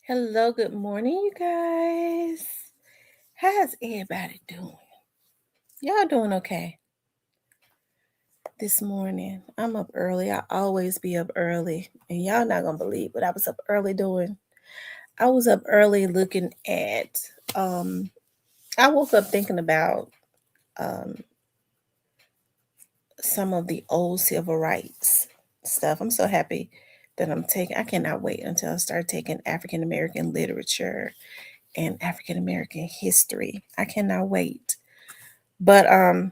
Hello, good morning, you guys. How's everybody doing? Y'all doing okay this morning? I'm up early. I always be up early, and y'all not gonna believe what I was up early doing. I was up early looking at. Um, I woke up thinking about um some of the old civil rights stuff. I'm so happy that I'm taking. I cannot wait until I start taking African American literature and African American history. I cannot wait. But I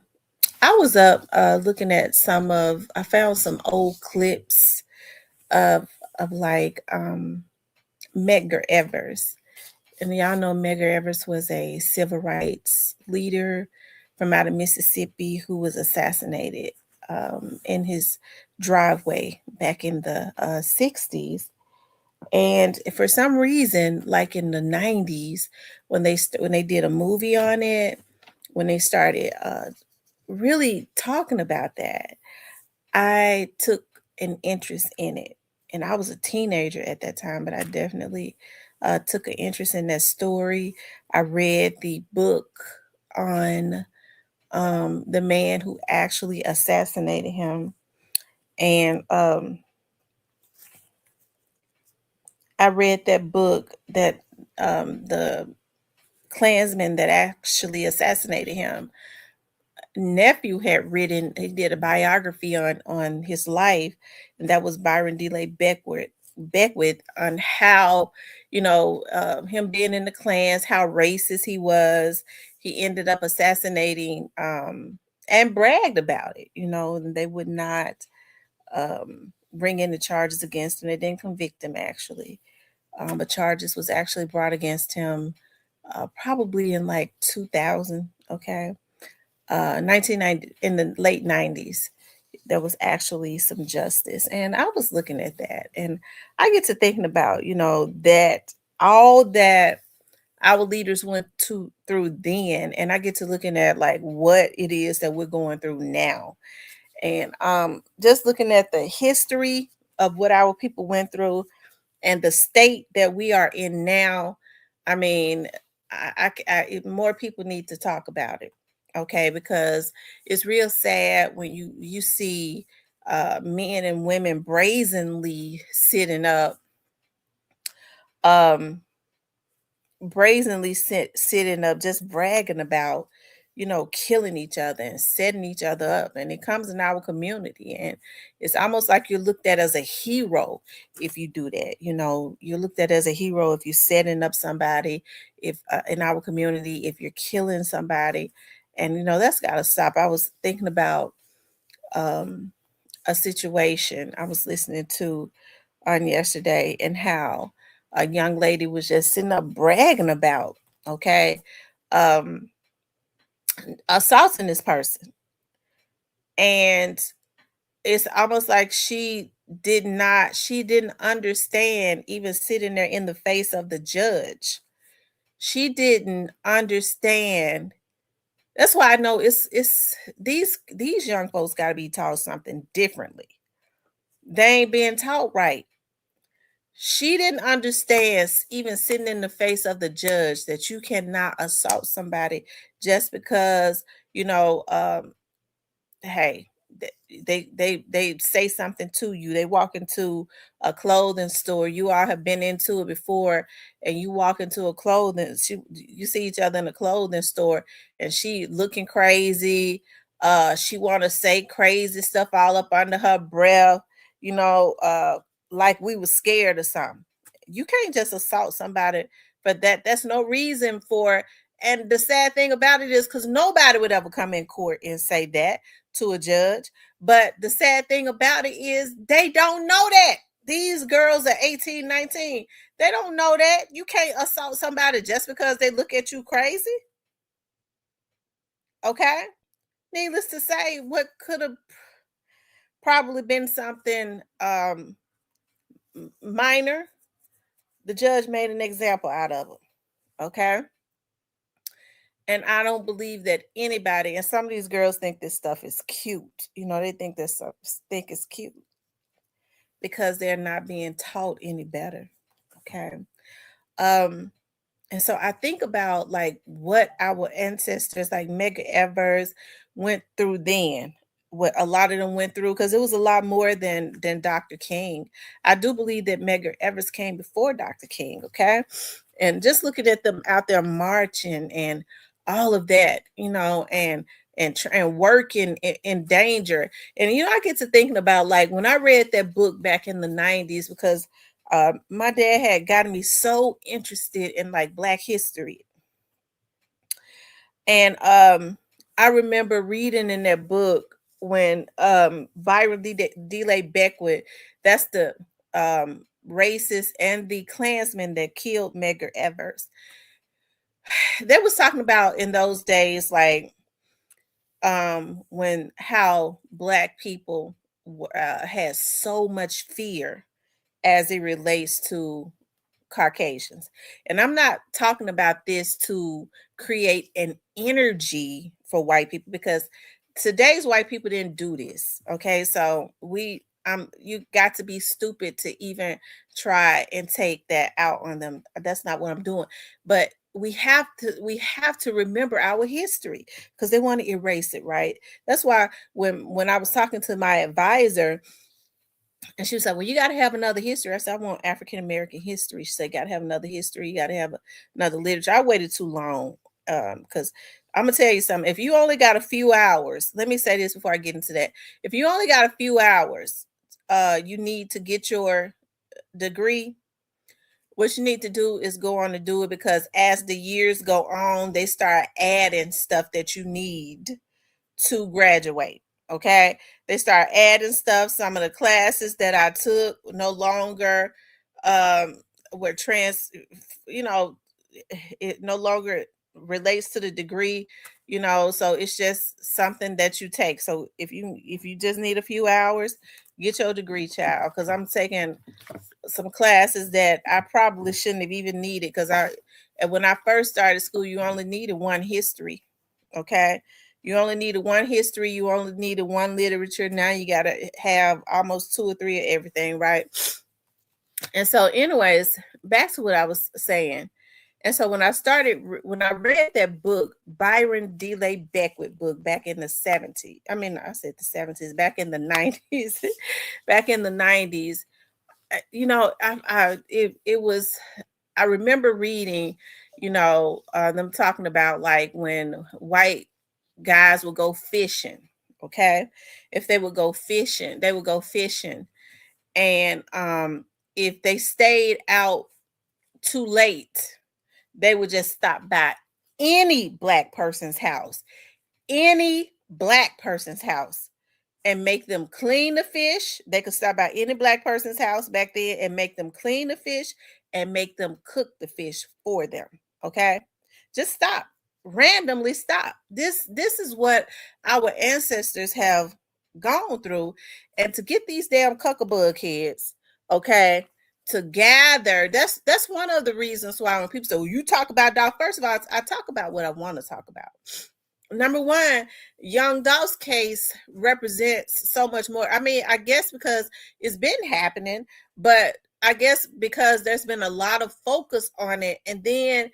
was up looking at I found some old clips of of Medgar Evers. And y'all know Medgar Evers was a civil rights leader from out of Mississippi who was assassinated in his driveway back in the 60s. And for some reason, like in the 90s, when they did a movie on it, when they started really talking about that, I took an interest in it. And I was a teenager at that time, but I definitely took an interest in that story. I read the book on the man who actually assassinated him. And I read that book that the Klansman that actually assassinated him nephew had written. He did a biography on his life, and that was Byron DeLay Beckwith on how him being in the clans, how racist he was. He ended up assassinating and bragged about it, and they would not bring in the charges against him. They didn't convict him actually, but charges was actually brought against him probably in like 2000. Okay, 1990, in the late 90s, there was actually some justice. And I was looking at that, and I get to thinking about, that all that our leaders went to through then, and I get to looking at like what it is that we're going through now. And just looking at the history of what our people went through and the state that we are in now. I mean, more people need to talk about it, okay? Because it's real sad when you see men and women brazenly um, sitting up, just bragging about, killing each other and setting each other up. And it comes in our community, and it's almost like you're looked at as a hero if you do that. You're looked at as a hero if you're setting up somebody, if in our community, if you're killing somebody. And that's got to stop. I was thinking about um a situation I was listening to on yesterday, and how a young lady was just sitting up bragging about, okay, um, assaulting this person. And it's almost like she didn't understand, even sitting there in the face of the judge. She didn't understand. That's why I know it's these young folks got to be taught something differently. They ain't being taught right. She didn't understand, even sitting in the face of the judge, that you cannot assault somebody just because, you know, um, hey, they say something to you. They walk into a clothing store. You all have been into it before, and you walk into a you see each other in a clothing store, and she looking crazy. She want to say crazy stuff all up under her breath, you know, uh, like we was scared or something. You can't just assault somebody for that. That's no reason for. And the sad thing about it is, because nobody would ever come in court and say that to a judge. But the sad thing about it is they don't know that. These girls are 18, 19. They don't know that. You can't assault somebody just because they look at you crazy. Okay? Needless to say, what could have probably been something minor, the judge made an example out of them. Okay? And I don't believe that anybody, and some of these girls think this stuff is cute. They think this stuff think it's cute because they're not being taught any better. Okay. Um, and so I think about like what our ancestors, like Medgar Evers, went through then. What a lot of them went through, because it was a lot more than Dr. King. I do believe that Medgar Evers came before Dr. King. Okay, and just looking at them out there marching and all of that, and working in danger. And I get to thinking about, like, when I read that book back in the 90s, because my dad had gotten me so interested in like Black history. And I remember reading in that book when Byron DeLay Beckwith, that's the racist and the Klansman that killed Medgar Evers, they was talking about in those days, like, when how Black people had so much fear as it relates to Caucasians. And I'm not talking about this to create an energy for white people, because today's white people didn't do this. Okay. So you got to be stupid to even try and take that out on them. That's not what I'm doing. But we have to remember our history, because they want to erase it, right? That's why when I was talking to my advisor, and she was like, "Well, you got to have another history." I said, "I want African American history." She said, "Got to have another history. You got to have another literature." I waited too long, because I'm gonna tell you something. If you only got a few hours, let me say this before I get into that. If you only got a few hours, you need to get your degree. What you need to do is go on to do it, because as the years go on, they start adding stuff that you need to graduate. Okay. They start adding stuff. Some of the classes that I took no longer were you know, it no longer relates to the degree, so it's just something that you take. So if you just need a few hours, get your degree, child, because I'm taking some classes that I probably shouldn't have even needed, because and when I first started school, you only needed one history. Okay. You only needed one history, you only needed one literature. Now you got to have almost two or three of everything, right? And so, anyways, back to what I was saying. And so when I read that book, Byron DeLay Beckwith book, back in the 70s, I mean, I said the 70s, back in the 90s, back in the 90s, it was, I remember reading, them talking about, like, when white guys would go fishing. Okay. If they would go fishing, they would go fishing. And if they stayed out too late, they would just stop by any black person's house, any black person's house, and make them clean the fish. They could stop by any black person's house back then and make them clean the fish and make them cook the fish for them. Okay? Just stop. Randomly stop. This is what our ancestors have gone through. And to get these damn cuckabug kids, okay, to gather, that's one of the reasons why when people say, well, you talk about dog, first of all, I talk about what I want to talk about. Number one, Young Dolph's case represents so much more. I mean, I guess because it's been happening, but I guess because there's been a lot of focus on it. And then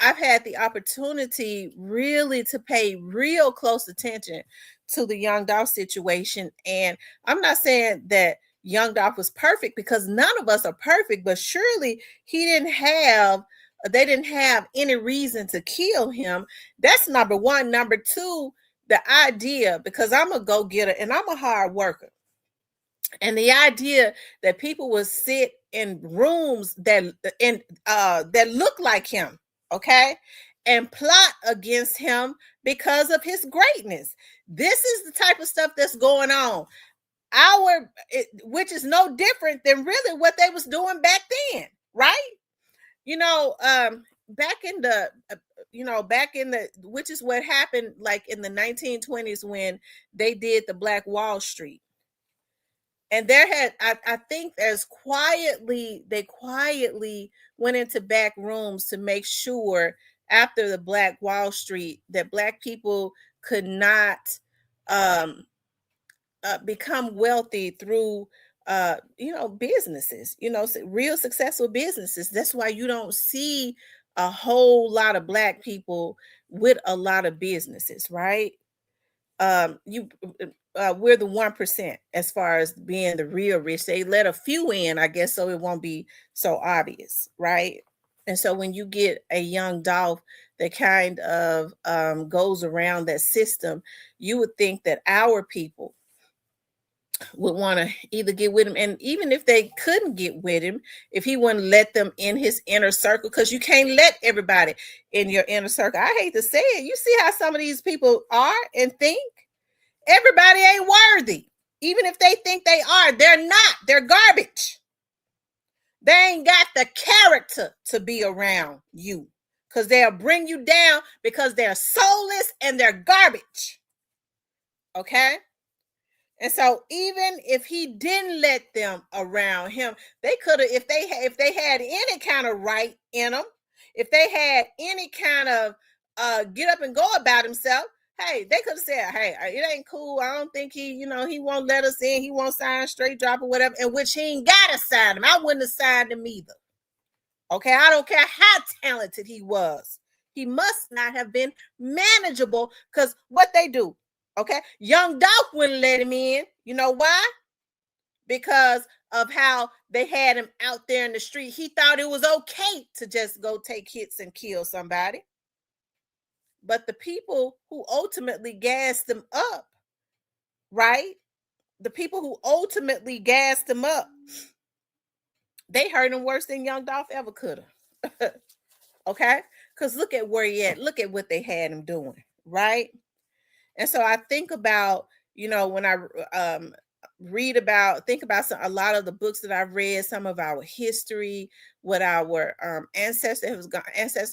I've had the opportunity really to pay real close attention to the Young Dolph situation. And I'm not saying that Young Dolph was perfect, because none of us are perfect, but surely they didn't have any reason to kill him. That's number one. Number two, the idea, because I'm a go-getter and I'm a hard worker. And the idea that people would sit in rooms that look like him, okay, and plot against him because of his greatness. This is the type of stuff that's going on. Which is no different than really what they was doing back then, right? You know, back in the back in the which is what happened, like, in the 1920s when they did the Black Wall Street. And I think they quietly went into back rooms to make sure, after the Black Wall Street, that black people could not um become wealthy through businesses, real successful businesses. That's why you don't see a whole lot of black people with a lot of businesses, right? You We're the 1% as far as being the real rich. They let a few in, I guess, so it won't be so obvious, right? And so when you get a young Dolph that kind of goes around that system, you would think that our people would want to either get with him, and even if they couldn't get with him, if he wouldn't let them in his inner circle, because you can't let everybody in your inner circle. I hate to say it. You see how some of these people are and think? Everybody ain't worthy. Even if they think they are, they're not. They're garbage. They ain't got the character to be around you, because they'll bring you down because they're soulless and they're garbage. Okay? And so even if he didn't let them around him, they could have, if they had any kind of right in them, if they had any kind of get up and go about himself, hey, they could have said, hey, it ain't cool. I don't think he won't let us in. He won't sign straight drop or whatever, in which he ain't got to sign him. I wouldn't have signed him either. Okay, I don't care how talented he was. He must not have been manageable, because what they do, okay, young Dolph wouldn't let him in. You know why? Because of how they had him out there in the street. He thought it was okay to just go take hits and kill somebody. But the people who ultimately gassed him up, right? The people who ultimately gassed him up, they hurt him worse than young Dolph ever could have. Okay? Because look at where he at. Look at what they had him doing, right? And so I think about, when I think about a lot of the books that I've read, some of our history, what our ancestors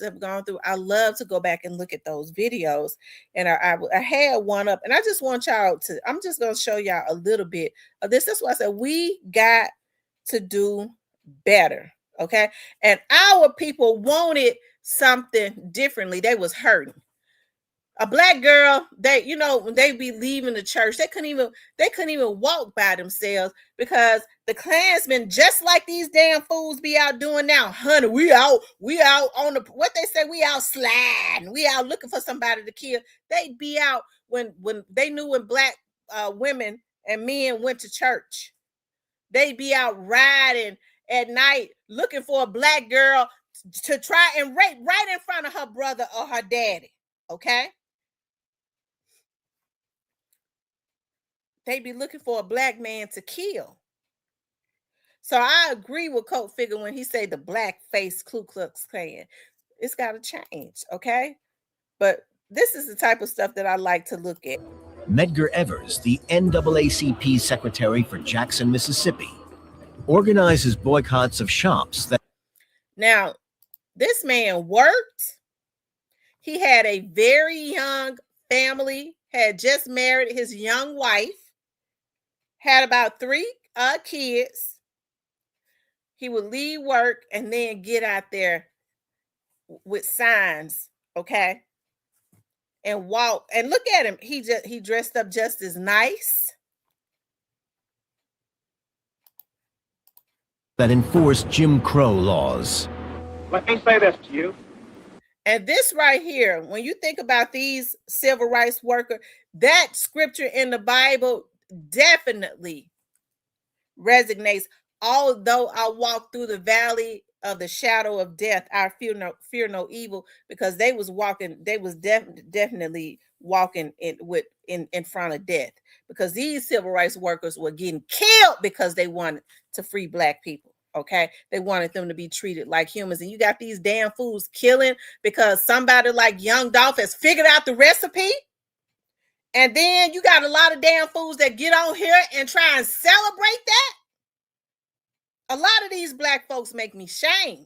have gone through. I love to go back and look at those videos. And I had one up, and I just want y'all to, I'm just going to show y'all a little bit of this. That's why I said we got to do better. Okay. And our people wanted something differently. They was hurting. A black girl, when they be leaving the church, they couldn't even walk by themselves, because the Klansmen, just like these damn fools be out doing now, honey, we out on the, what they say, we out sliding, we out looking for somebody to kill. They'd be out when they knew when black women and men went to church. They'd be out riding at night looking for a black girl to try and rape right in front of her brother or her daddy. Okay? They'd be looking for a black man to kill. So I agree with Colt Figure when he say the black face Ku Klux Klan. It's got to change, okay? But this is the type of stuff that I like to look at. Medgar Evers, the NAACP secretary for Jackson, Mississippi, organizes boycotts of shops that... Now, this man worked. He had a very young family, had just married his young wife, had about 3 kids. He would leave work and then get out there with signs, okay, and walk. And look at him. He dressed up just as nice. That enforce Jim Crow laws. Let me say this to you. And this right here, when you think about these civil rights workers, that scripture in the Bible definitely resonates. Although I walk through the valley of the shadow of death, I fear no evil, because they was definitely walking in front of death, because these civil rights workers were getting killed because they wanted to free black people. Okay, they wanted them to be treated like humans, and you got these damn fools killing because somebody like young Dolph has figured out the recipe. And then you got a lot of damn fools that get on here and try and celebrate that. A lot of these black folks make me shame.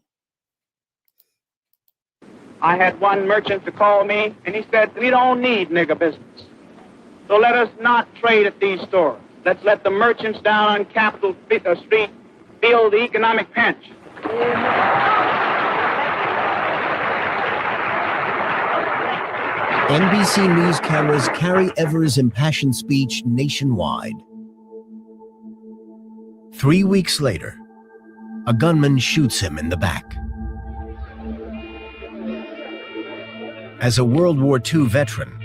I had one merchant to call me, and he said, we don't need nigger business. So let us not trade at these stores. Let's let the merchants down on Capitol Street feel the economic pinch. NBC News cameras carry Evers' impassioned speech nationwide. 3 weeks later, a gunman shoots him in the back. As a World War II veteran,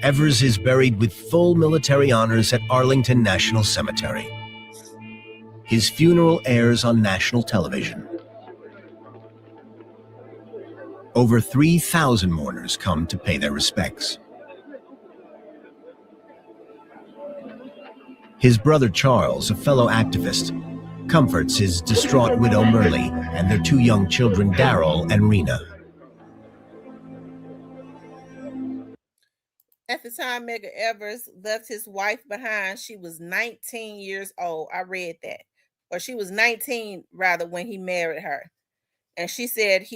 Evers is buried with full military honors at Arlington National Cemetery. His funeral airs on national television. Over 3,000 mourners come to pay their respects. His brother Charles, a fellow activist, comforts his distraught widow Merle and their 2 young children Daryl and Rena. At the time Medgar Evers left his wife behind, she was 19 years old. I read that. Or she was 19, rather, when he married her. And she said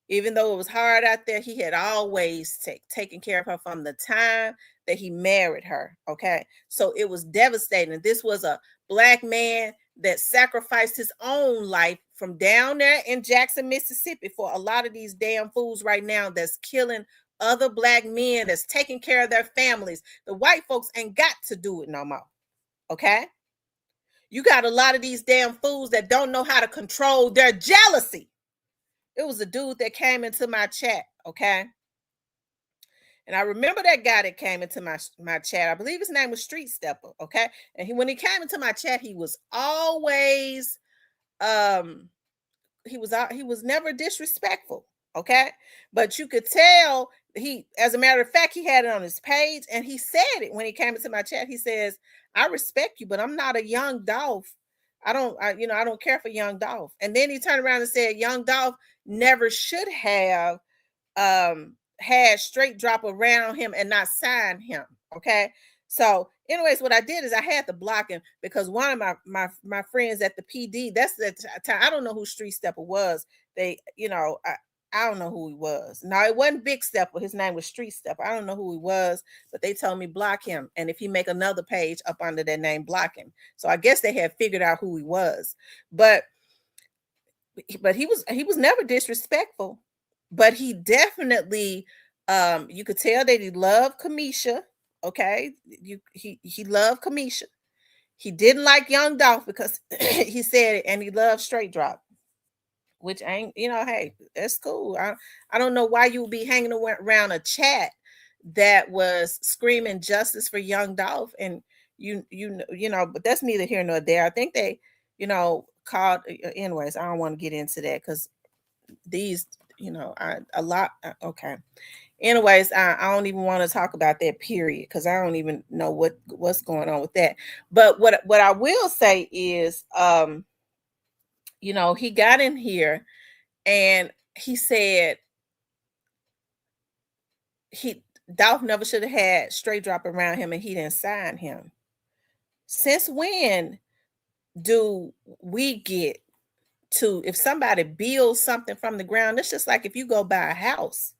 even though it was hard out there, he had always taken care of her from the time that he married her. Okay. So it was devastating. This was a Black man that sacrificed his own life from down there in Jackson, Mississippi, for a lot of these damn fools right now that's killing other Black men, that's taking care of their families. The white folks ain't got to do it no more. Okay. You got a lot of these damn fools that don't know how to control their jealousy. It was a dude that came into my chat, okay? And I remember that guy that came into my chat. I believe his name was Street Stepper, okay? And when he came into my chat, he was always he was never disrespectful, okay? But you could tell as a matter of fact, he had it on his page, and he said it when he came into my chat. He says, "I respect you, but I'm not a young Dolph. I don't care for young Dolph." And then he turned around and said, "Young Dolph never should have had Straight Drop around him and not sign him." Okay. So anyways, what I did is I had to block him because one of my friends at the PD, that's the time, I don't know who Street Stepper was. I don't know who he was. No, it wasn't Big Stepper. His name was Street Stepper. I don't know who he was, but they told me block him. And if he make another page up under that name, block him. So I guess they had figured out who he was. But he was never disrespectful, but he definitely you could tell that he loved Kamisha. Okay, he loved Kamisha. He didn't like Young Dolph because he said it, and he loved Straight Drop, which ain't, hey, that's cool. I don't know why you would be hanging around a chat that was screaming justice for Young Dolph, and but that's neither here nor there. I think they called, anyways, I don't want to get into that because these, okay. Anyways, I don't even want to talk about that period because I don't even know what's going on with that. But what I will say is, he got in here and he said Dolph never should have had Straight Drop around him and he didn't sign him. Since when do we get to, if somebody builds something from the ground, it's just like if you go buy a house,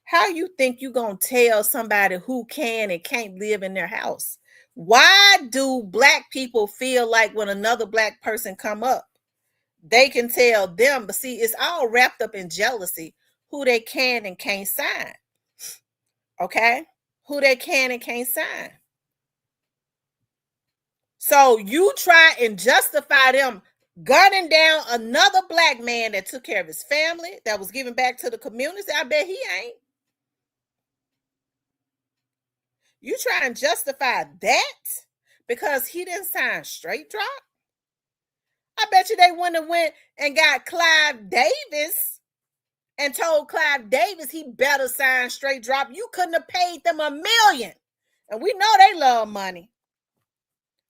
how you think you gonna tell somebody who can and can't live in their house? Why do Black people feel like when another Black person come up, they can tell them? But see, it's all wrapped up in jealousy, who they can and can't sign. Okay, who they can and can't sign. So you try and justify them gunning down another Black man that took care of his family, that was giving back to the community. I bet he ain't. You try and justify that because he didn't sign Straight Drop? I bet you they wouldn't have went and got Clive Davis and told Clive Davis he better sign Straight Drop. You couldn't have paid them $1 million. And we know they love money.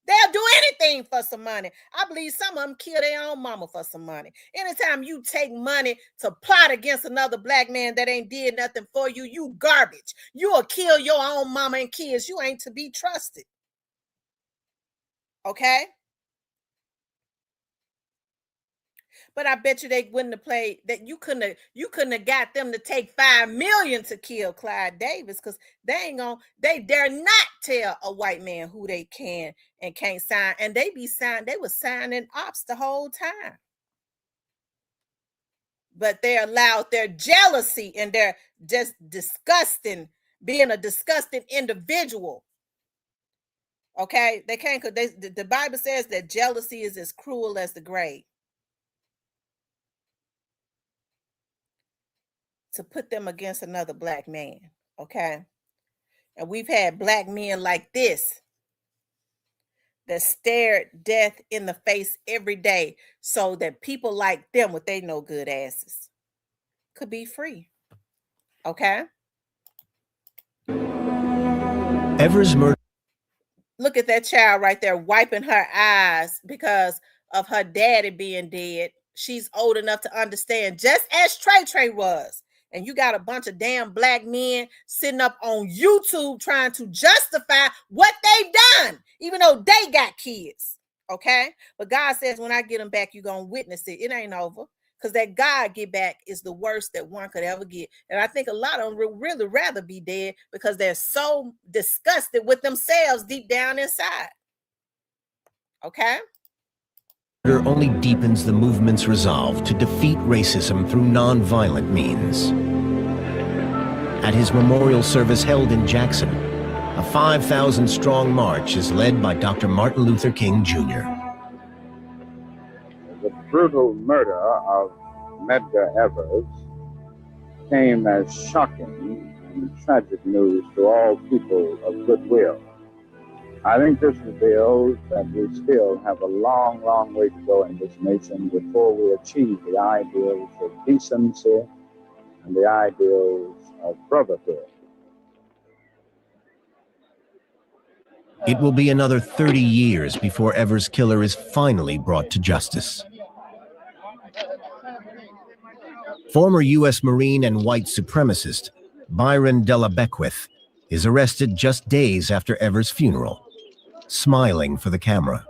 They'll do anything for some money. I believe some of them kill their own mama for some money. Anytime you take money to plot against another Black man that ain't did nothing for you, you garbage. You'll kill your own mama and kids. You ain't to be trusted. Okay? But I bet you they wouldn't have played that. You couldn't have got them to take $5 million to kill Clyde Davis, because they dare not tell a white man who they can and can't sign. And they were signing ops the whole time. But they allowed their jealousy and their just being a disgusting individual. Okay, they can't. The Bible says that jealousy is as cruel as the grave. To put them against another black man. Okay, and we've had black men like this that stared death in the face every day so that people like them with they no good asses could be free. Okay. Evers' murder. Look at that child right there wiping her eyes because of her daddy being dead. She's old enough to understand, just as Trey was. And you got a bunch of damn black men sitting up on YouTube trying to justify what they've done, even though they got kids. Okay. But God says, when I get them back, you're going to witness it. It ain't over. Because that God get back is the worst that one could ever get. And I think a lot of them would really rather be dead because they're so disgusted with themselves deep down inside. Okay? Only deepens the movement's resolve to defeat racism through nonviolent means. At his memorial service held in Jackson, a 5,000-strong march is led by Dr. Martin Luther King Jr. The brutal murder of Medgar Evers came as shocking and tragic news to all people of goodwill. I think this reveals that we still have a long, long way to go in this nation before we achieve the ideals of decency and the ideals of brotherhood. It will be another 30 years before Evers' killer is finally brought to justice. Former U.S. Marine and white supremacist Byron Della Beckwith is arrested just days after Evers' funeral, smiling for the camera.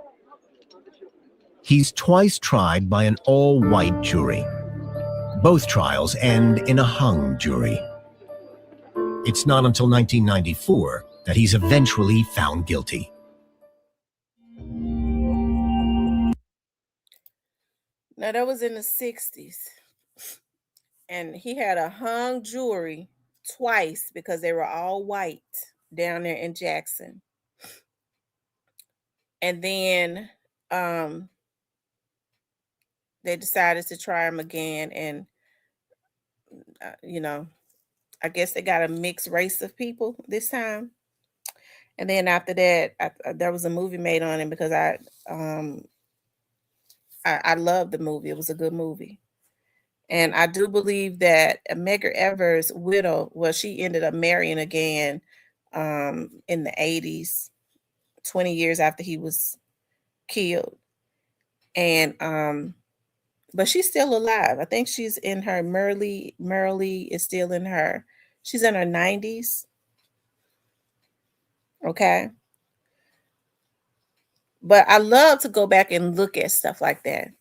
He's twice tried by an all-white jury. Both trials end in a hung jury. It's not until 1994 that he's eventually found guilty. Now, that was in the 60s. And he had a hung jury twice because they were all white down there in Jackson. And then they decided to try him again. And, I guess they got a mixed race of people this time. And then after that, there was a movie made on him because I loved the movie. It was a good movie. And I do believe that Medgar Evers' widow, well, she ended up marrying again in the 80s, 20 years after he was killed. And but she's still alive. I think she's in her Merle is still in her. She's in her 90s. Okay. But I love to go back and look at stuff like that,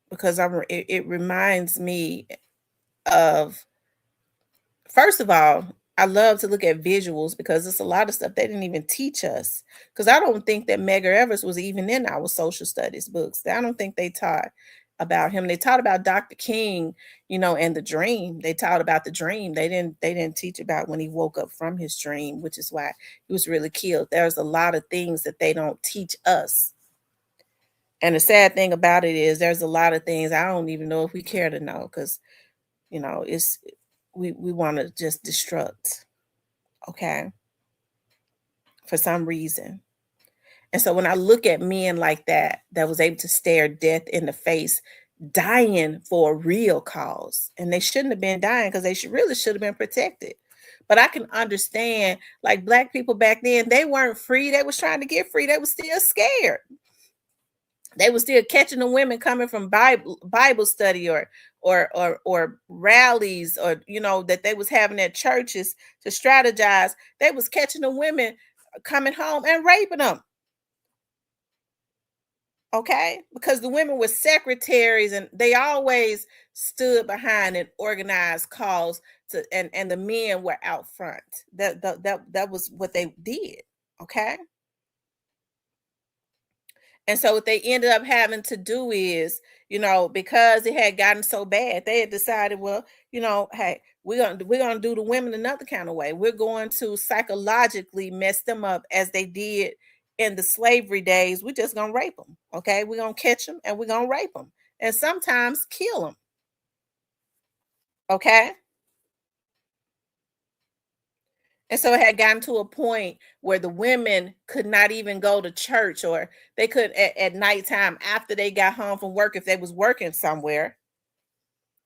because it reminds me of, first of all, I love to look at visuals because it's a lot of stuff they didn't even teach us. Because I don't think that Medgar Evers was even in our social studies books. I don't think they taught about him. They taught about Dr. King, and the dream. They taught about the dream. They didn't teach about when he woke up from his dream, which is why he was really killed. There's a lot of things that they don't teach us. And the sad thing about it is there's a lot of things I don't even know if we care to know because, it's we want to just destruct, okay, for some reason. And so when I look at men like that was able to stare death in the face, dying for a real cause, and they shouldn't have been dying because they really should have been protected. But I can understand, like Black people back then, they weren't free. They was trying to get free. They were still scared. They were still catching the women coming from Bible study or rallies, or that they was having at churches to strategize. They was catching the women coming home and raping them. Okay, because the women were secretaries and they always stood behind an organized cause and the men were out front. That was what they did. Okay. And so what they ended up having to do is, because it had gotten so bad, they had decided, well, hey, we're gonna do the women another kind of way. We're going to psychologically mess them up as they did in the slavery days. We're just gonna rape them. Okay, we're gonna catch them and we're gonna rape them, and sometimes kill them. Okay. And so it had gotten to a point where the women could not even go to church, or they could at nighttime after they got home from work, if they was working somewhere,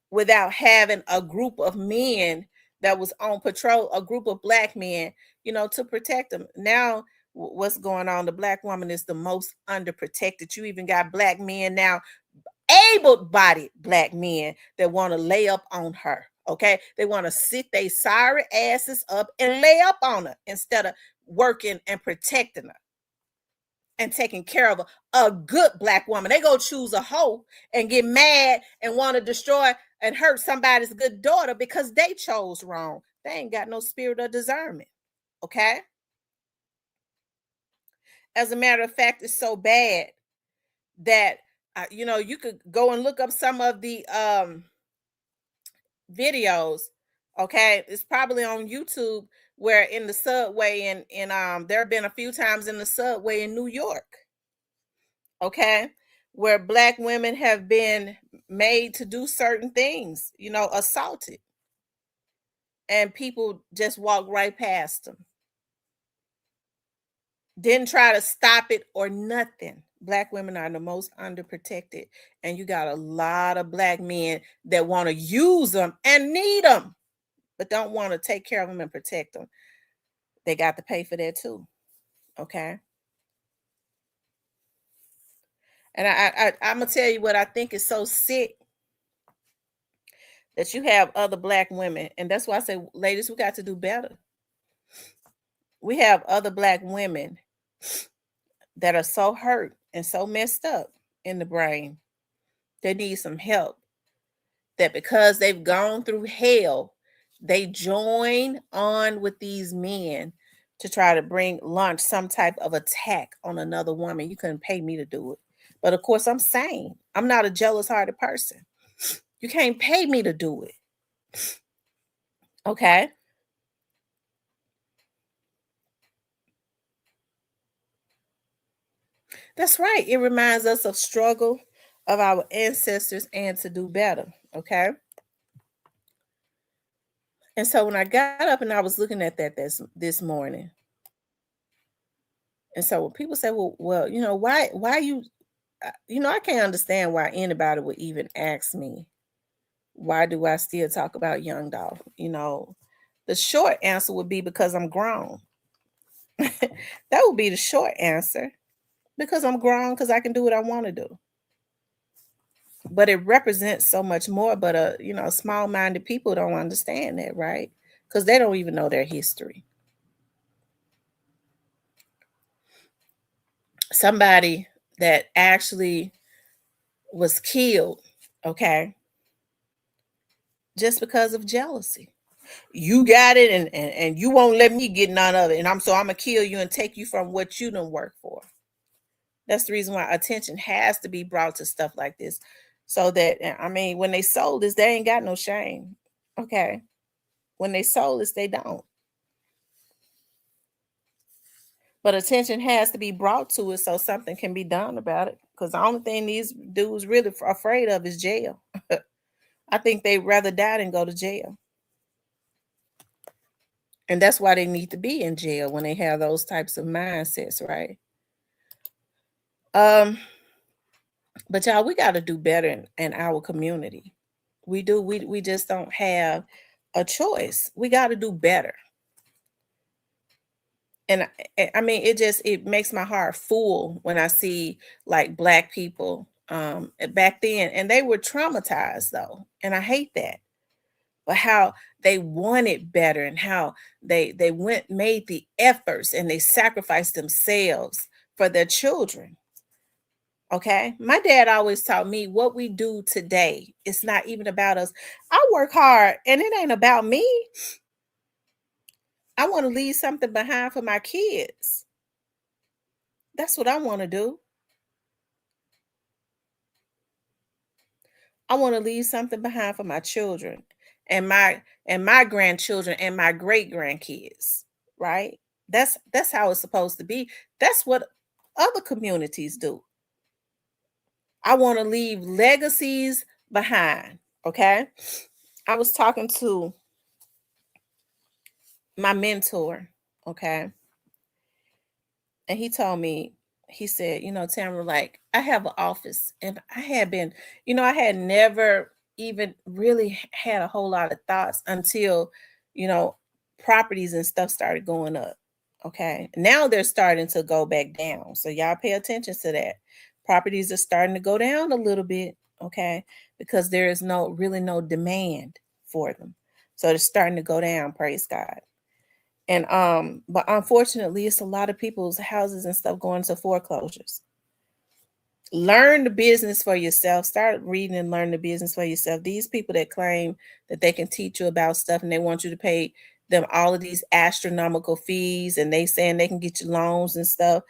without having a group of men that was on patrol, a group of black men, to protect them. Now, what's going on? The black woman is the most underprotected. You even got black men now, able-bodied black men, that want to lay up on her. Okay, they want to sit their sorry asses up and lay up on her instead of working and protecting her and taking care of her. A good black woman, they go choose a hoe and get mad and want to destroy and hurt somebody's good daughter because they chose wrong. They ain't got no spirit of discernment. Okay, as a matter of fact, it's so bad that you could go and look up some of the videos. Okay, it's probably on YouTube, where in the subway, and there have been a few times in the subway in New York, okay, where black women have been made to do certain things, assaulted, and people just walk right past them, didn't try to stop it or nothing. Black women are the most underprotected, and you got a lot of black men that want to use them and need them, but don't want to take care of them and protect them. They got to pay for that too. Okay. And I'm gonna tell you what I think is so sick, that you have other black women, and that's why I say, ladies, we got to do better. We have other black women that are so hurt and so messed up in the brain. They need some help. That because they've gone through hell, they join on with these men to try to launch some type of attack on another woman. You couldn't pay me to do it. But of course, I'm sane. I'm not a jealous hearted person. You can't pay me to do it. Okay. That's right. It reminds us of struggle of our ancestors and to do better. Okay. And so when I got up and I was looking at that this morning, and so when people say, well, why you, I can't understand why anybody would even ask me, why do I still talk about Young Dolph? The short answer would be because I'm grown. That would be the short answer, because I'm grown, because I can do what I want to do. But it represents so much more. But small-minded people don't understand that, right? Because they don't even know their history. Somebody that actually was killed, okay, just because of jealousy. You got it, and you won't let me get none of it, and I'm gonna kill you and take you from what you done work for. That's the reason why attention has to be brought to stuff like this, so that, when they sold this, they ain't got no shame. Okay, when they sold this, they don't. But attention has to be brought to it so something can be done about it. Because the only thing these dudes really afraid of is jail. I think they'd rather die than go to jail. And that's why they need to be in jail, when they have those types of mindsets, right? But y'all, we got to do better in our community. We do. We just don't have a choice. We got to do better. And it makes my heart full when I see, like, black people back then, and they were traumatized though, and I hate that. But how they wanted better, and how they made the efforts, and they sacrificed themselves for their children. Okay, my dad always taught me, what we do today, it's not even about us. I work hard, and it ain't about me. I want to leave something behind for my kids. That's what I want to do. I want to leave something behind for my children and my grandchildren and my great grandkids, right? That's how it's supposed to be. That's what other communities do. I want to leave legacies behind, okay? I was talking to my mentor, okay? And he told me, he said, Tamara, like, I have an office, and I had been, I had never even really had a whole lot of thoughts until, you know, properties and stuff started going up. Okay. Now they're starting to go back down. So y'all pay attention to that. Properties are starting to go down a little bit. Okay. Because there is no demand for them. So they're starting to go down, praise God. And but unfortunately, it's a lot of people's houses and stuff going to foreclosures. Learn the business for yourself. Start reading and learn the business for yourself. These people that claim that they can teach you about stuff and they want you to pay them all of these astronomical fees and they saying they can get you loans and stuff,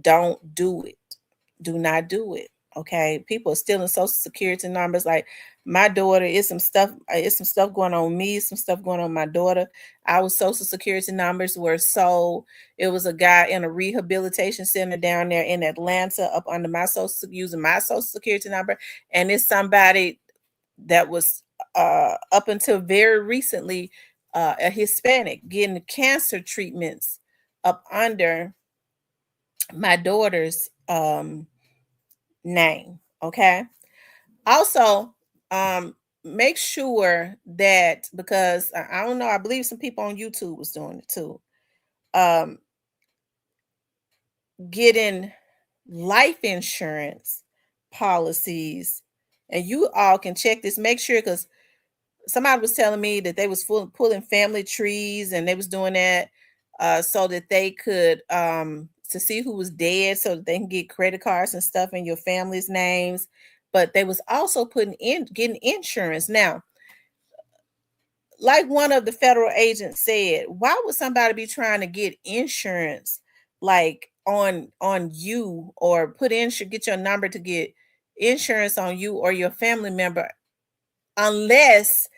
don't do it. Do not do it. Okay. People are stealing social security numbers. Like my daughter, it's some stuff going on with me, some stuff going on with my daughter. Our social security numbers were sold. It was a guy in a rehabilitation center down there in Atlanta up under using my social security number. And it's somebody that was up until very recently a Hispanic getting cancer treatments up under my daughter's name. Okay. Also, make sure that because I don't know, I believe some people on YouTube was doing it too. Um, getting life insurance policies, and you all can check this. Make sure because somebody was telling me that they was pulling family trees and they was doing that so that they could to see who was dead so that they can get credit cards and stuff in your family's names. But they was also getting insurance. Now, like one of the federal agents said, why would somebody be trying to get insurance like on you or get your number to get insurance on you or your family member unless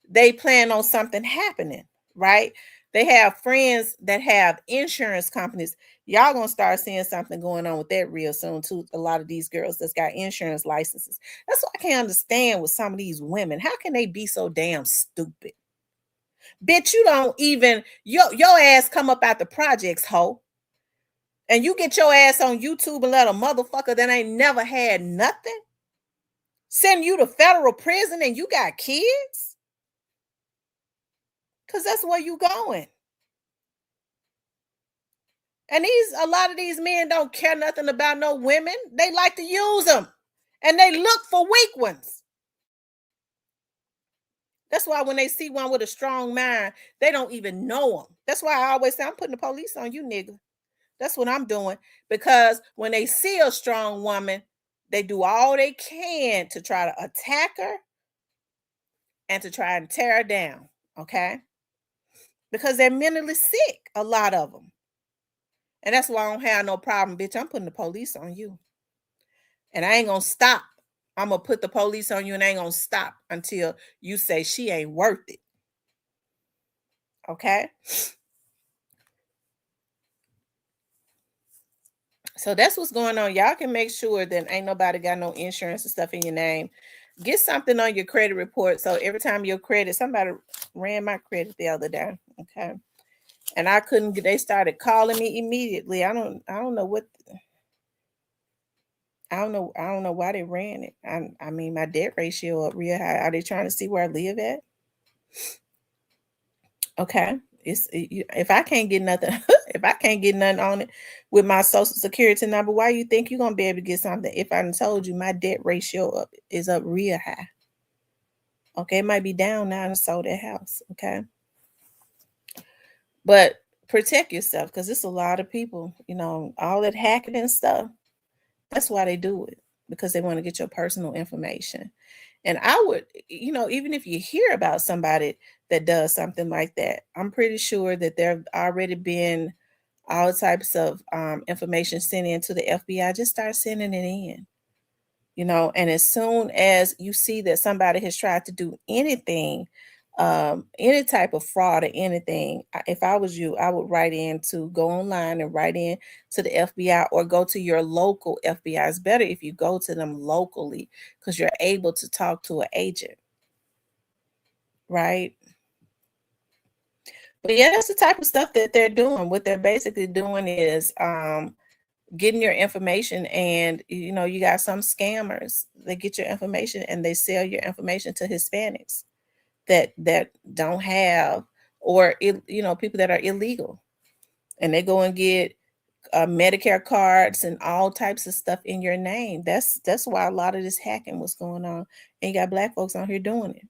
they plan on something happening, right? They have friends that have insurance companies. Y'all gonna start seeing something going on with that real soon too. A lot of these girls that's got insurance licenses. That's what I can't understand with some of these women. How can they be so damn stupid? Bitch, you don't even your ass come up out the projects, hoe. And you get your ass on YouTube and let a motherfucker that ain't never had nothing send you to federal prison and you got kids? Because that's where you going. And a lot of these men don't care nothing about no women. They like to use them. And they look for weak ones. That's why when they see one with a strong mind, they don't even know them. That's why I always say, I'm putting the police on you, nigga. That's what I'm doing. Because when they see a strong woman, they do all they can to try to attack her and to try and tear her down. Okay? Because they're mentally sick, a lot of them. And that's why I don't have no problem, bitch. I'm putting the police on you. And I ain't going to stop. I'm going to put the police on you and I ain't going to stop until you say she ain't worth it. Okay? So that's what's going on. Y'all can make sure that ain't nobody got no insurance and stuff in your name. Get something on your credit report. So every time your credit, somebody ran my credit the other day. Okay. And I couldn't get, they started calling me immediately. I don't know what, I don't know why they ran it. I mean, my debt ratio up real high. Are they trying to see where I live at? Okay. If I can't get nothing, if I can't get nothing on it with my social security number, why you think you're gonna be able to get something? If I told you my debt ratio is up real high. Okay, it might be down now and sold that house. Okay. But protect yourself because it's a lot of people, all that hacking and stuff. That's why they do it, because they want to get your personal information. And I would, even if you hear about somebody that does something like that, I'm pretty sure that there have already been all types of information sent in to the FBI. Just start sending it in. And as soon as you see that somebody has tried to do anything, any type of fraud or anything, if I was you, I would go online and write in to the FBI or go to your local FBI. It's better if you go to them locally because you're able to talk to an agent, right? But yeah, that's the type of stuff that they're doing. What they're basically doing is getting your information, and you got some scammers. They get your information and they sell your information to Hispanics that don't have, or people that are illegal, and they go and get Medicare cards and all types of stuff in your name. That's why a lot of this hacking was going on, and you got black folks on here doing it.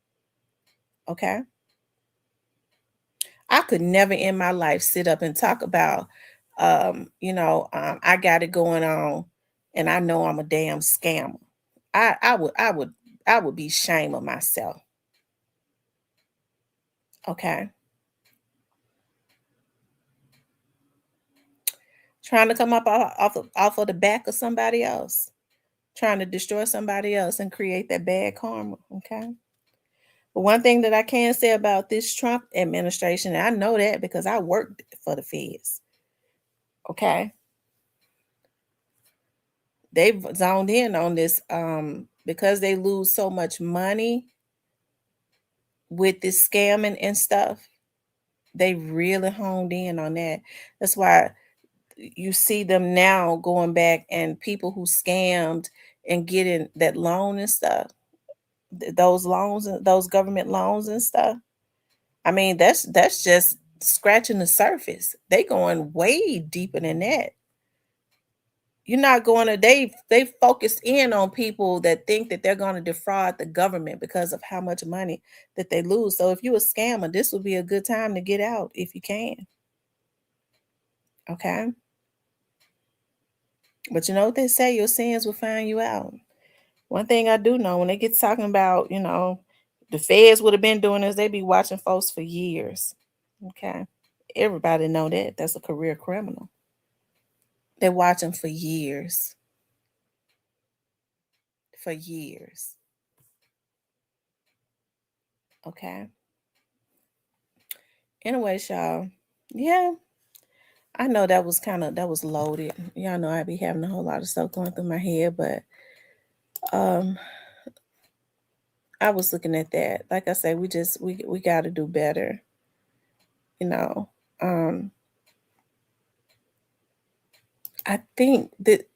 Okay. I could never in my life sit up and talk about, I got it going on, and I know I'm a damn scammer. I would be ashamed of myself. Okay, trying to come up off of the back of somebody else, trying to destroy somebody else and create that bad karma. Okay. But one thing that I can say about this Trump administration, and I know that because I worked for the feds. Okay. They've zoned in on this because they lose so much money with this scamming and stuff. They really honed in on that. That's why you see them now going back, and people who scammed and getting that loan and stuff, those loans and those government loans and stuff. I mean, that's just scratching the surface. They going way deeper than that. You're not going to they focus in on people that think that they're going to defraud the government because of how much money that they lose. So if you're a scammer, this would be a good time to get out if you can. Okay. But you know what they say, your sins will find you out. One thing I do know, when they get talking about, the feds would have been doing this, they be watching folks for years. Okay. Everybody know that. That's a career criminal. They watch them for years. For years. Okay. Anyways, y'all. Yeah. I know that was loaded. Y'all know I be having a whole lot of stuff going through my head, but um I was looking at that. Like I said, we gotta do better, you know. Um I think that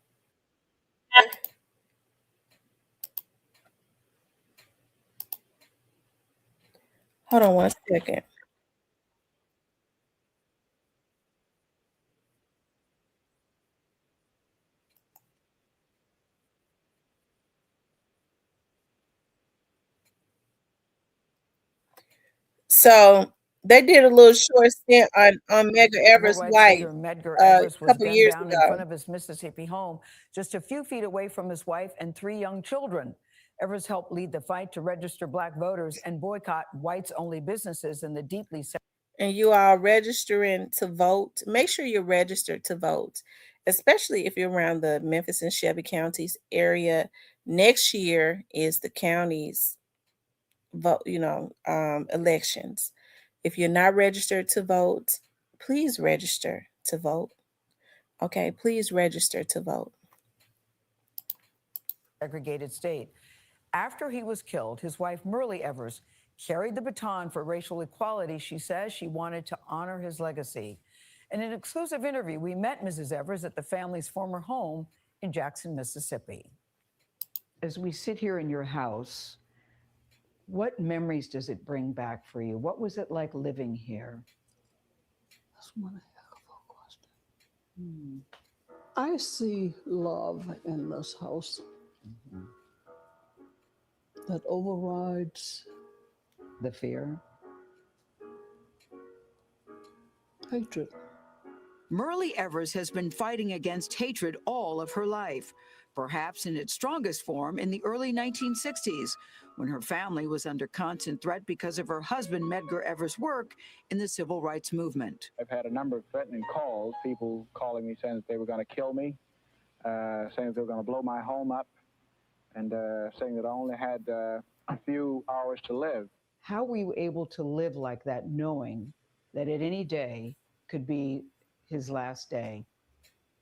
hold on one second. So they did a little short stint on Medgar Civil Evers' rights wife leader Medgar a Evers was couple gunned years down in ago. front of his Mississippi home, just a few feet away from his wife and 3 young children. Evers helped lead the fight to register black voters and boycott whites-only businesses in the deeply And you are registering to vote, make sure you're registered to vote, especially if you're around the Memphis and Shelby counties area. Next year is the county's vote, elections. If you're not registered to vote, please register to vote. Okay, please register to vote. segregated state. After he was killed, his wife, Myrlie Evers, carried the baton for racial equality. She says she wanted to honor his legacy. In an exclusive interview, we met Mrs. Evers at the family's former home in Jackson, Mississippi. As we sit here in your house, what memories does it bring back for you? What was it like living here? That's one heck of a question. I see love in this house that overrides The fear? hatred. Myrlie Evers has been fighting against hatred all of her life, perhaps in its strongest form in the early 1960s, when her family was under constant threat because of her husband Medgar Evers' work in the civil rights movement. I've had a number of threatening calls, people calling me saying that they were going to kill me, saying that they were going to blow my home up. and saying that I only had a few hours to live. How were you able to live like that, knowing that at any day could be his last day?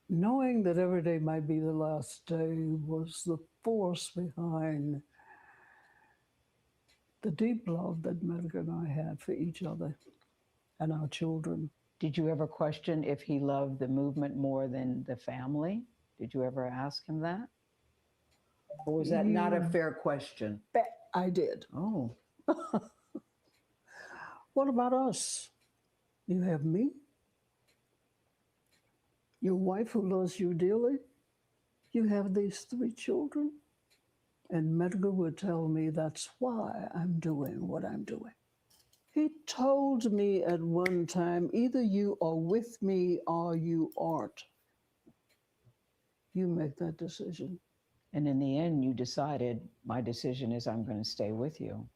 Knowing that every day might be the last day was the force behind the deep love that Medica and I had for each other and our children. Did you ever question if he loved the movement more than the family? Did you ever ask him that? Or was that not a fair question? I did. Oh. What about us? You have me, your wife who loves you dearly. You have these 3 children. And Medgar would tell me that's why I'm doing what I'm doing. He told me at one time, either you are with me or you aren't. You make that decision. And in the end, you decided, my decision is I'm going to stay with you.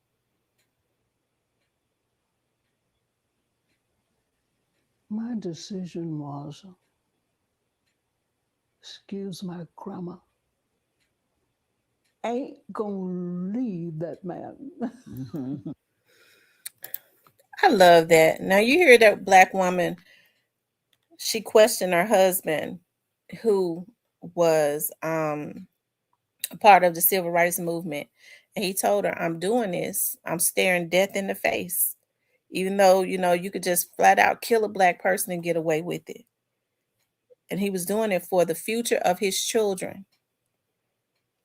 My decision was, excuse my grammar, ain't gonna leave that man. I love that. Now you hear that black woman, she questioned her husband who was a part of the civil rights movement. And he told her, I'm doing this. I'm staring death in the face. Even though, you could just flat out kill a black person and get away with it. And he was doing it for the future of his children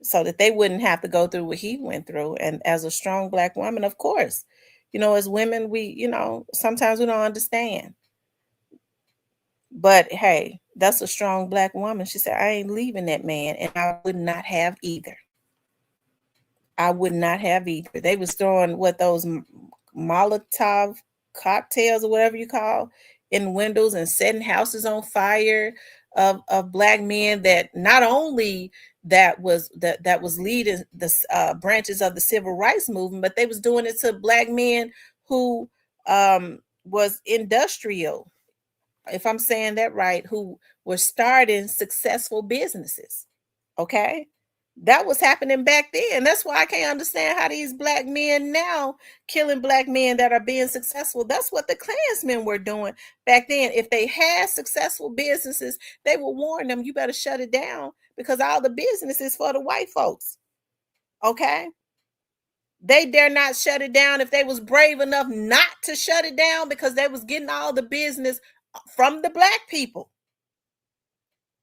so that they wouldn't have to go through what he went through. And as a strong black woman, of course, as women, we, sometimes we don't understand. But hey, that's a strong black woman. She said, I ain't leaving that man. And I would not have either. I would not have either. They was throwing those Molotov cocktails or whatever you call in windows and setting houses on fire of black men that not only that was leading the branches of the civil rights movement, but they was doing it to black men who was industrial, if I'm saying that right, who were starting successful businesses. Okay. That was happening back then. That's why I can't understand how these black men now killing black men that are being successful. That's what the Klansmen were doing back then. If they had successful businesses, they would warn them, you better shut it down because all the business is for the white folks. Okay. They dare not shut it down if they was brave enough not to shut it down because they was getting all the business from the black people.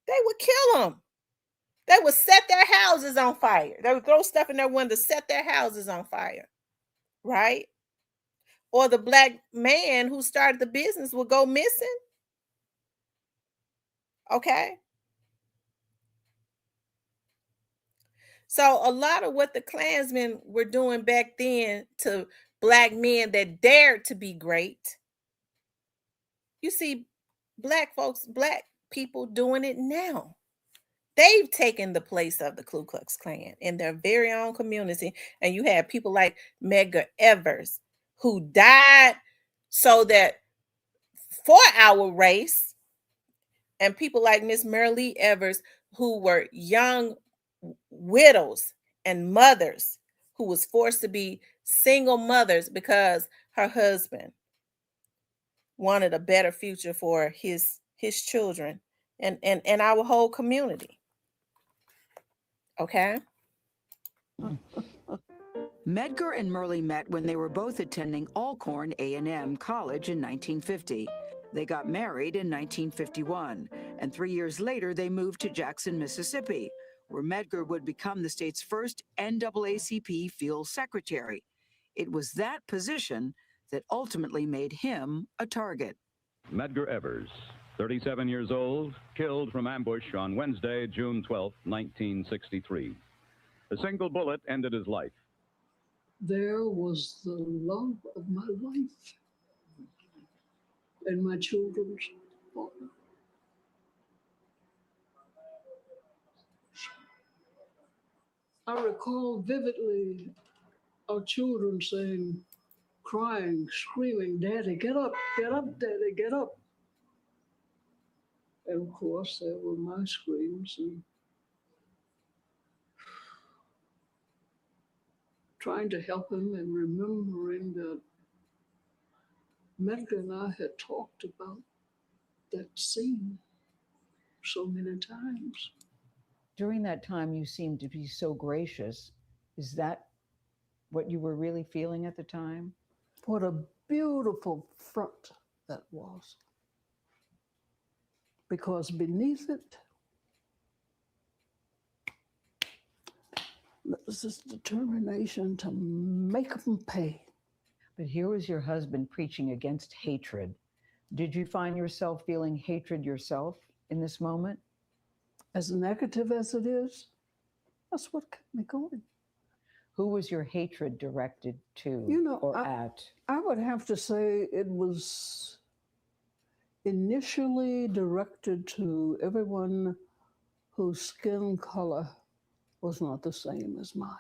They would kill them. They would set their houses on fire. They would throw stuff in their windows, set their houses on fire, right? Or the black man who started the business would go missing. Okay. So a lot of what the Klansmen were doing back then to black men that dared to be great, you see black people doing it now. They've taken the place of the Ku Klux Klan in their very own community. And you have people like Medgar Evers who died so that for our race, and people like Miss Marilee Evers who were young widows and mothers who was forced to be single mothers because her husband wanted a better future for his children and our whole community. Okay. Medgar and Murley met when they were both attending Alcorn A&M College in 1950. They got married in 1951, and 3 years later they moved to Jackson, Mississippi, where Medgar would become the state's first NAACP field secretary. It was that position that ultimately made him a target. Medgar Evers, 37 years old, killed from ambush on Wednesday, June 12, 1963. A single bullet ended his life. There was the love of my life and my children's father. I recall vividly our children saying, crying, screaming, Daddy, get up, Daddy, get up. And of course, there were my screams. And trying to help him and remembering that Medgar and I had talked about that scene so many times. During that time, you seemed to be so gracious. Is that what you were really feeling at the time? What a beautiful front that was. Because beneath it was this determination to make them pay. But here was your husband preaching against hatred. Did you find yourself feeling hatred yourself in this moment? As negative as it is, that's what kept me going. Who was your hatred directed to or at? I would have to say it was initially directed to everyone whose skin color was not the same as mine.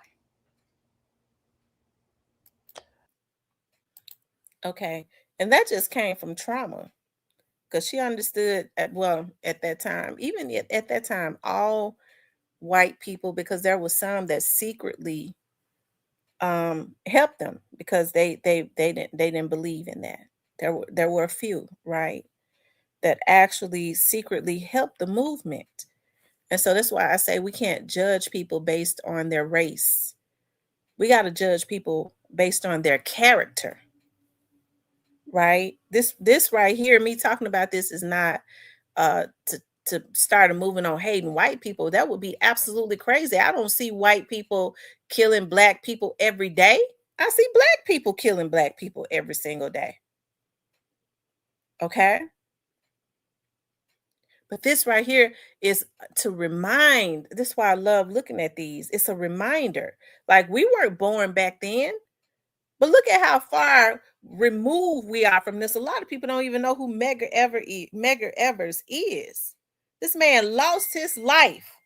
Okay. And that just came from trauma. Because she understood at that time, even at that time, all white people, because there was some that secretly helped them because they didn't believe in that. There were a few, right, that actually secretly helped the movement. And so that's why I say we can't judge people based on their race. We got to judge people based on their character. Right? This right here, me talking about this is not to start a movement on hating white people. That would be absolutely crazy. I don't see white people killing black people every day. I see black people killing black people every single day. Okay? But this right here is to remind. This is why I love looking at these. It's a reminder. Like, we weren't born back then, but look at how far removed we are from this. A lot of people don't even know who Medgar Evers is. This man lost his life.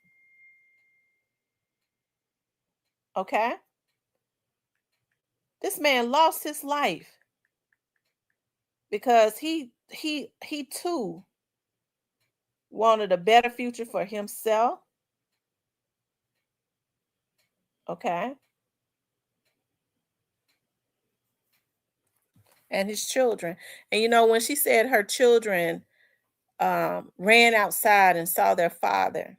Okay? This man lost his life because he too wanted a better future for himself. Okay? And his children. And when she said her children ran outside and saw their father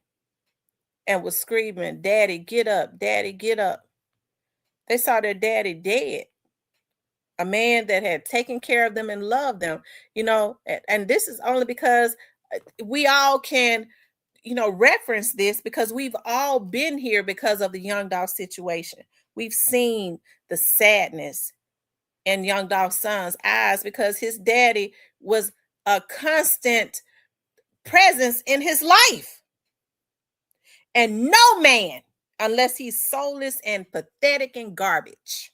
and was screaming, "Daddy, get up, Daddy, get up." They saw their daddy dead, a man that had taken care of them and loved them, and this is only because we all can, reference this because we've all been here because of the Young Dolph situation. We've seen the sadness in Young Dolph's son's eyes because his daddy was a constant presence in his life. And no man, unless he's soulless and pathetic and garbage,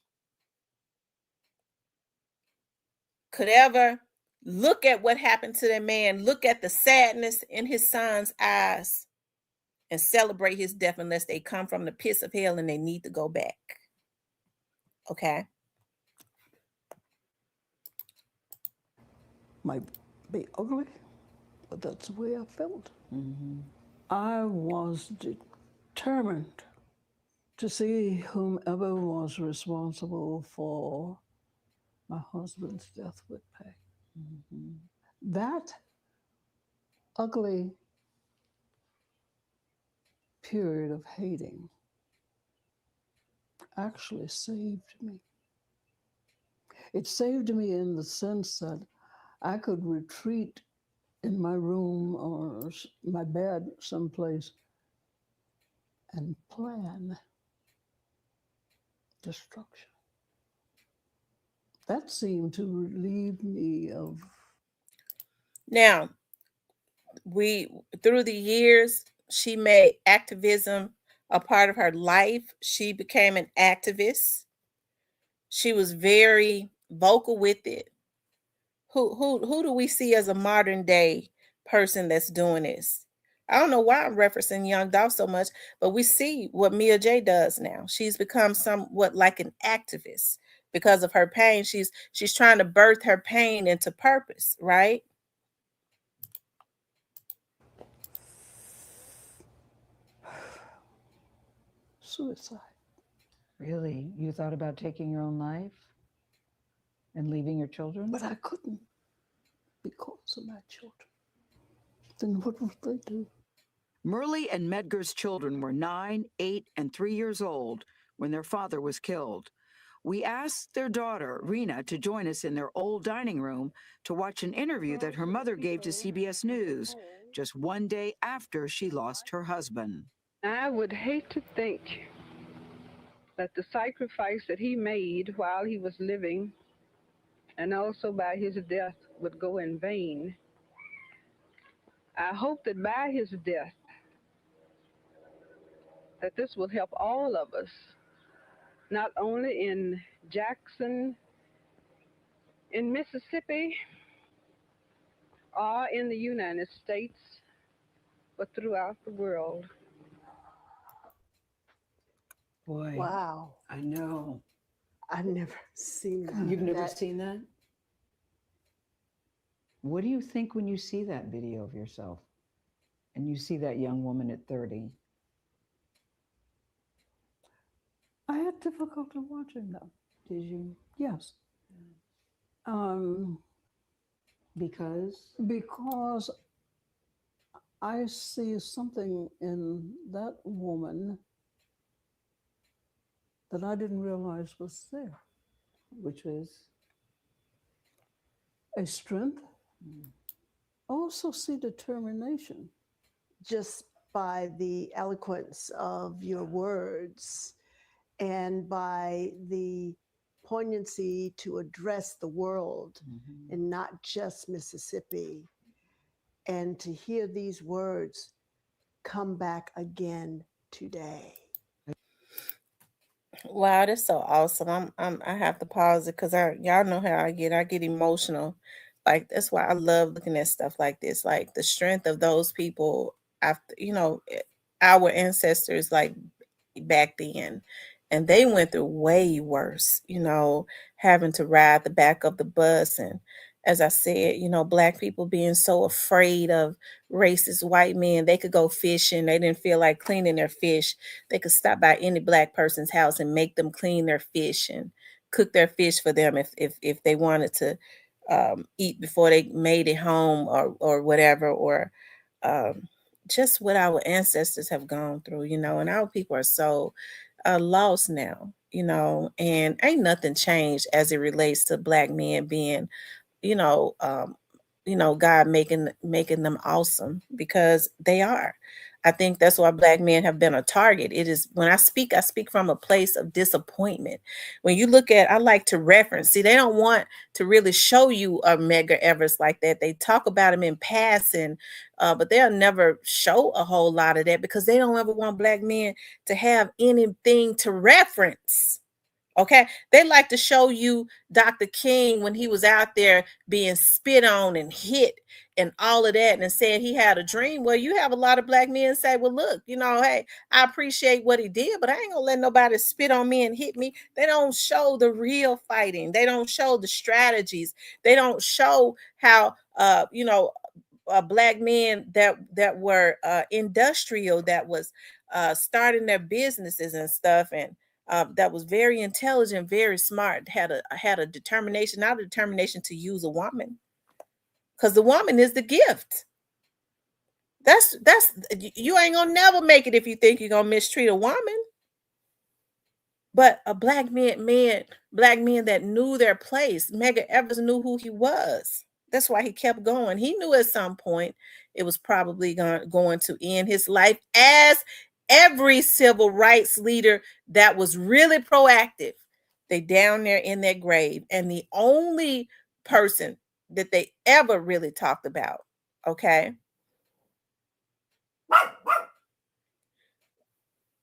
could ever look at what happened to that man, look at the sadness in his son's eyes, and celebrate his death unless they come from the pits of hell and they need to go back. Okay? Might be ugly, but that's the way I felt. Mm-hmm. I was determined to see whomever was responsible for my husband's death would pay. Mm-hmm. That ugly period of hating actually saved me. It saved me in the sense that I could retreat in my room or my bed someplace and plan destruction. That seemed to relieve me of. Now, through the years, she made activism a part of her life. She became an activist. She was very vocal with it. Who do we see as a modern day person that's doing this? I don't know why I'm referencing Young Dolph so much, but we see what Mia J does now. She's become somewhat like an activist because of her pain. She's trying to birth her pain into purpose, right? Suicide. Really? You thought about taking your own life and leaving your children? But I couldn't because of my children. Then what would they do? Murley and Medgar's children were 9, 8, and 3 years old when their father was killed. We asked their daughter, Rena, to join us in their old dining room to watch an interview that her mother gave to CBS News just one day after she lost her husband. I would hate to think that the sacrifice that he made while he was living and also by his death would go in vain. I hope that by his death that this will help all of us, not only in Jackson, in Mississippi, or in the United States, but throughout the world. Boy, Wow. I know. I've never seen that. You've never That- seen that? What do you think when you see that video of yourself and you see that young woman at 30? I had difficulty watching them. Did you? Yes. Because I see something in that woman that I didn't realize was there. Which was? A strength. I also see determination. Just by the eloquence of your words and by the poignancy to address the world and not just Mississippi, and to hear these words come back again today. Wow, that's so awesome. I have to pause it because y'all know how I get. I get emotional. Like that's why I love looking at stuff like this. Like the strength of those people after, our ancestors, like back then. And they went through way worse, having to ride the back of the bus. And as I said, Black people being so afraid of racist white men, they could go fishing. They didn't feel like cleaning their fish. They could stop by any Black person's house and make them clean their fish and cook their fish for them if they wanted to eat before they made it home or whatever, or just what our ancestors have gone through, and our people are so lost now, and ain't nothing changed as it relates to Black men being, you know, um, God making them awesome because they are. I think that's why Black men have been a target. It is when I speak from a place of disappointment. When you look at, I like to reference. See, they don't want to really show you a Medgar Evers like that. They talk about him in passing, but they'll never show a whole lot of that because they don't ever want Black men to have anything to reference. Okay, they like to show you Dr. King when he was out there being spit on and hit and all of that and said he had a dream. Well, you have a lot of Black men say, well, look, hey, I appreciate what he did, but I ain't gonna let nobody spit on me and hit me. They don't show the real fighting. They don't show the strategies. They don't show how, Black men that were industrial, that was starting their businesses and stuff, and that was very intelligent, very smart, had a determination, not a determination to use a woman, because the woman is the gift. That's you ain't gonna never make it if you think you're gonna mistreat a woman. But a Black men that knew their place. Medgar Evers knew who he was. That's why he kept going. He knew at some point it was probably going to end his life, as every civil rights leader that was really proactive. They down there in their grave. And the only person that they ever really talked about, okay,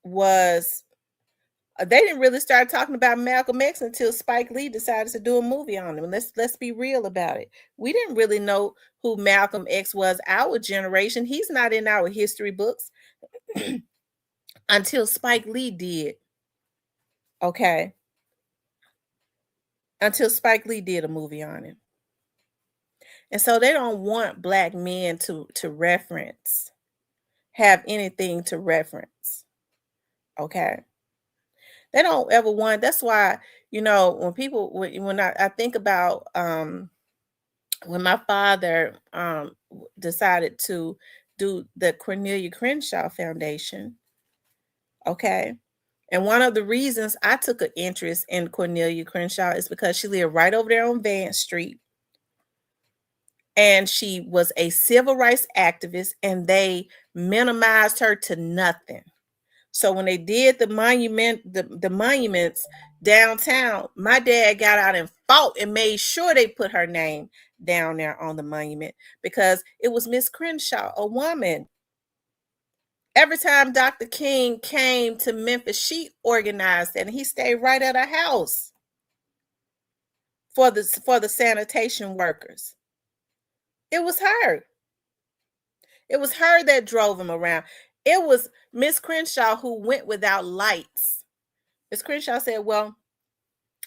was they didn't really start talking about Malcolm X until Spike Lee decided to do a movie on him. And let's be real about it. We didn't really know who Malcolm X was, our generation. He's not in our history books until Spike Lee did. Okay. Until Spike Lee did a movie on him. And so they don't want Black men to reference, have anything to reference. Okay. They don't ever want. That's why, when people, when I think about when my father decided to do the Cornelia Crenshaw Foundation, okay. And one of the reasons I took an interest in Cornelia Crenshaw is because she lived right over there on Vance Street. And she was a civil rights activist, and they minimized her to nothing. So when they did the monuments downtown, my dad got out and fought and made sure they put her name down there on the monument, because it was Miss Crenshaw, a woman. Every time Dr. King came to Memphis, she organized that, and he stayed right at her house for the sanitation workers. It was her. It was her that drove him around. It was Miss Crenshaw who went without lights. Miss Crenshaw said, well,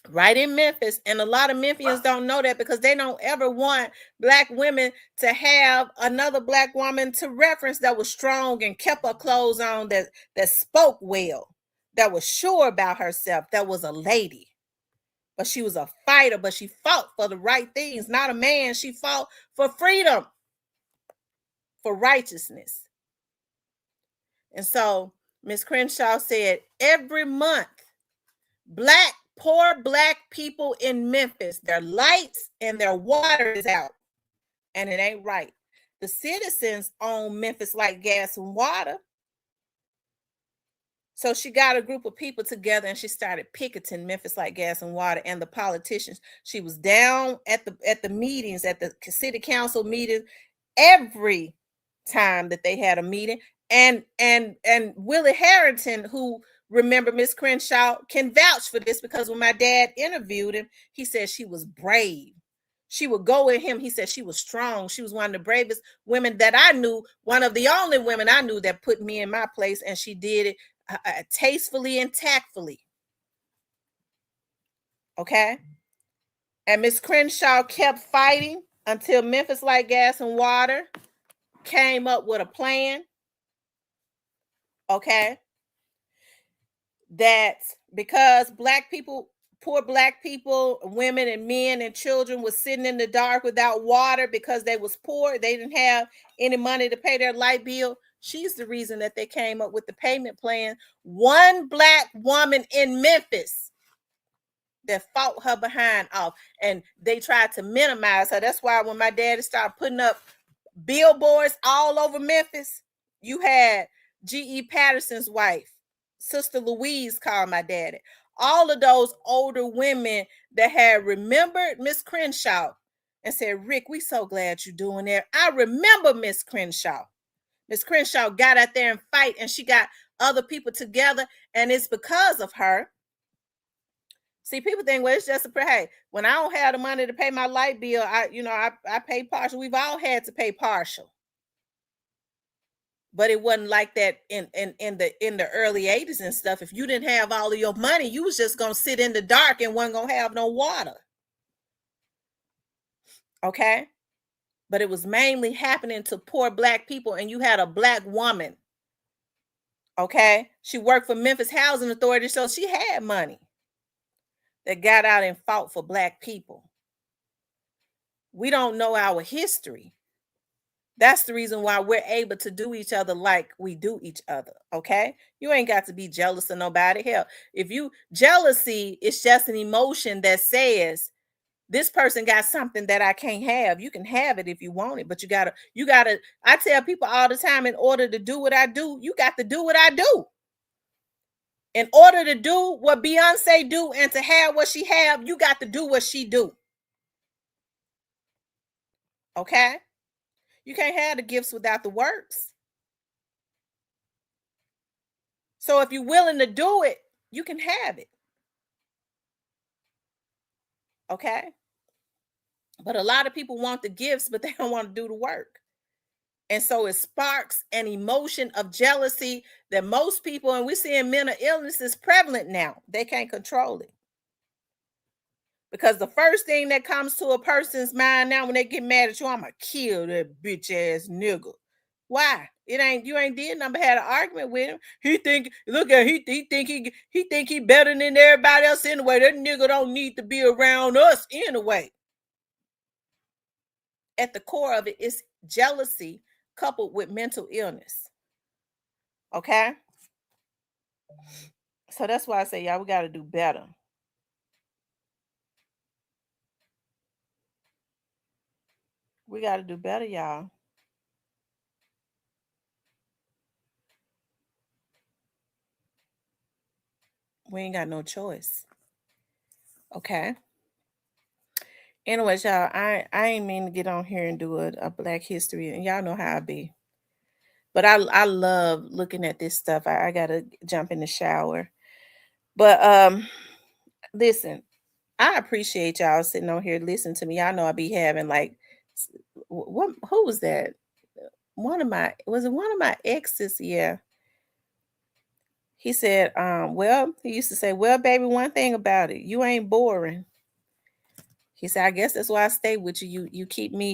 right in Memphis, and a lot of Memphians don't know that, because they don't ever want Black women to have another Black woman to reference that was strong and kept her clothes on, that spoke well, that was sure about herself, that was a lady. But she was a fighter, but she fought for the right things, not a man. She fought for freedom, for righteousness. And so Miss Crenshaw said, every month, poor Black people in Memphis, their lights and their water is out, and it ain't right. The citizens own Memphis Light, Gas, and Water. So she got a group of people together, and she started picketing Memphis Light, Gas, and Water and the politicians. She was down at the meetings, at the city council meetings, every time that they had a meeting. And Willie Harrington, who, remember Miss Crenshaw, can vouch for this, because when my dad interviewed him, he said she was brave. She would go with him. He said she was strong. She was one of the bravest women that I knew, one of the only women I knew that put me in my place, and she did it tastefully and tactfully. Okay. And Miss Crenshaw kept fighting until Memphis Light, Gas, and Water came up with a plan. Okay. That because Black people, poor Black people, women and men and children was sitting in the dark without water because they was poor, they didn't have any money to pay their light bill. She's the reason that they came up with the payment plan. One Black woman in Memphis that fought her behind off, and they tried to minimize her. That's why when my daddy started putting up billboards all over Memphis, you had G.E. Patterson's wife, Sister Louise, called my daddy. All of those older women that had remembered Miss Crenshaw and said, Rick, we so glad you're doing that. I remember Miss Crenshaw. Miss Crenshaw got out there and fight, and she got other people together, and it's because of her. See, people think, well, it's just a prayer. Hey, when I don't have the money to pay my light bill, I pay partial. We've all had to pay partial. But it wasn't like that in the early 80s and stuff. If you didn't have all of your money, you was just gonna sit in the dark and wasn't gonna have no water. Okay? But it was mainly happening to poor Black people, and you had a Black woman. Okay? She worked for Memphis Housing Authority, so she had money, that got out and fought for Black people. We don't know our history. That's the reason why we're able to do each other like we do each other. Okay? You ain't got to be jealous of nobody. Hell, jealousy is just an emotion that says, this person got something that I can't have. You can have it if you want it, but you gotta, I tell people all the time, in order to do what I do, you got to do what I do. In order to do what Beyonce do and to have what she have, you got to do what she do. Okay? You can't have the gifts without the works. So if you're willing to do it, you can have it. Okay? But a lot of people want the gifts, but they don't want to do the work. And so it sparks an emotion of jealousy that most people, and we're seeing mental illness is prevalent now. They can't control it. Because the first thing that comes to a person's mind now when they get mad at you, I'm going to kill that bitch ass nigga. Why? It ain't you ain't did nothing but had an argument with him. He think look at he think he better than everybody else anyway. That nigga don't need to be around us anyway. At the core of it is jealousy coupled with mental illness. Okay? So that's why I say, y'all, we got to do better. We got to do better, y'all. We ain't got no choice. Okay? Anyways, y'all, I ain't mean to get on here and do a Black History, and y'all know how I be. But I love looking at this stuff. I gotta jump in the shower. But listen, I appreciate y'all sitting on here listening to me. Y'all know I be having like what who was that? One of my was it one of my exes? Yeah. He said, well, he used to say, well, baby, one thing about it, you ain't boring. He said, I guess that's why I stay with you. You keep me,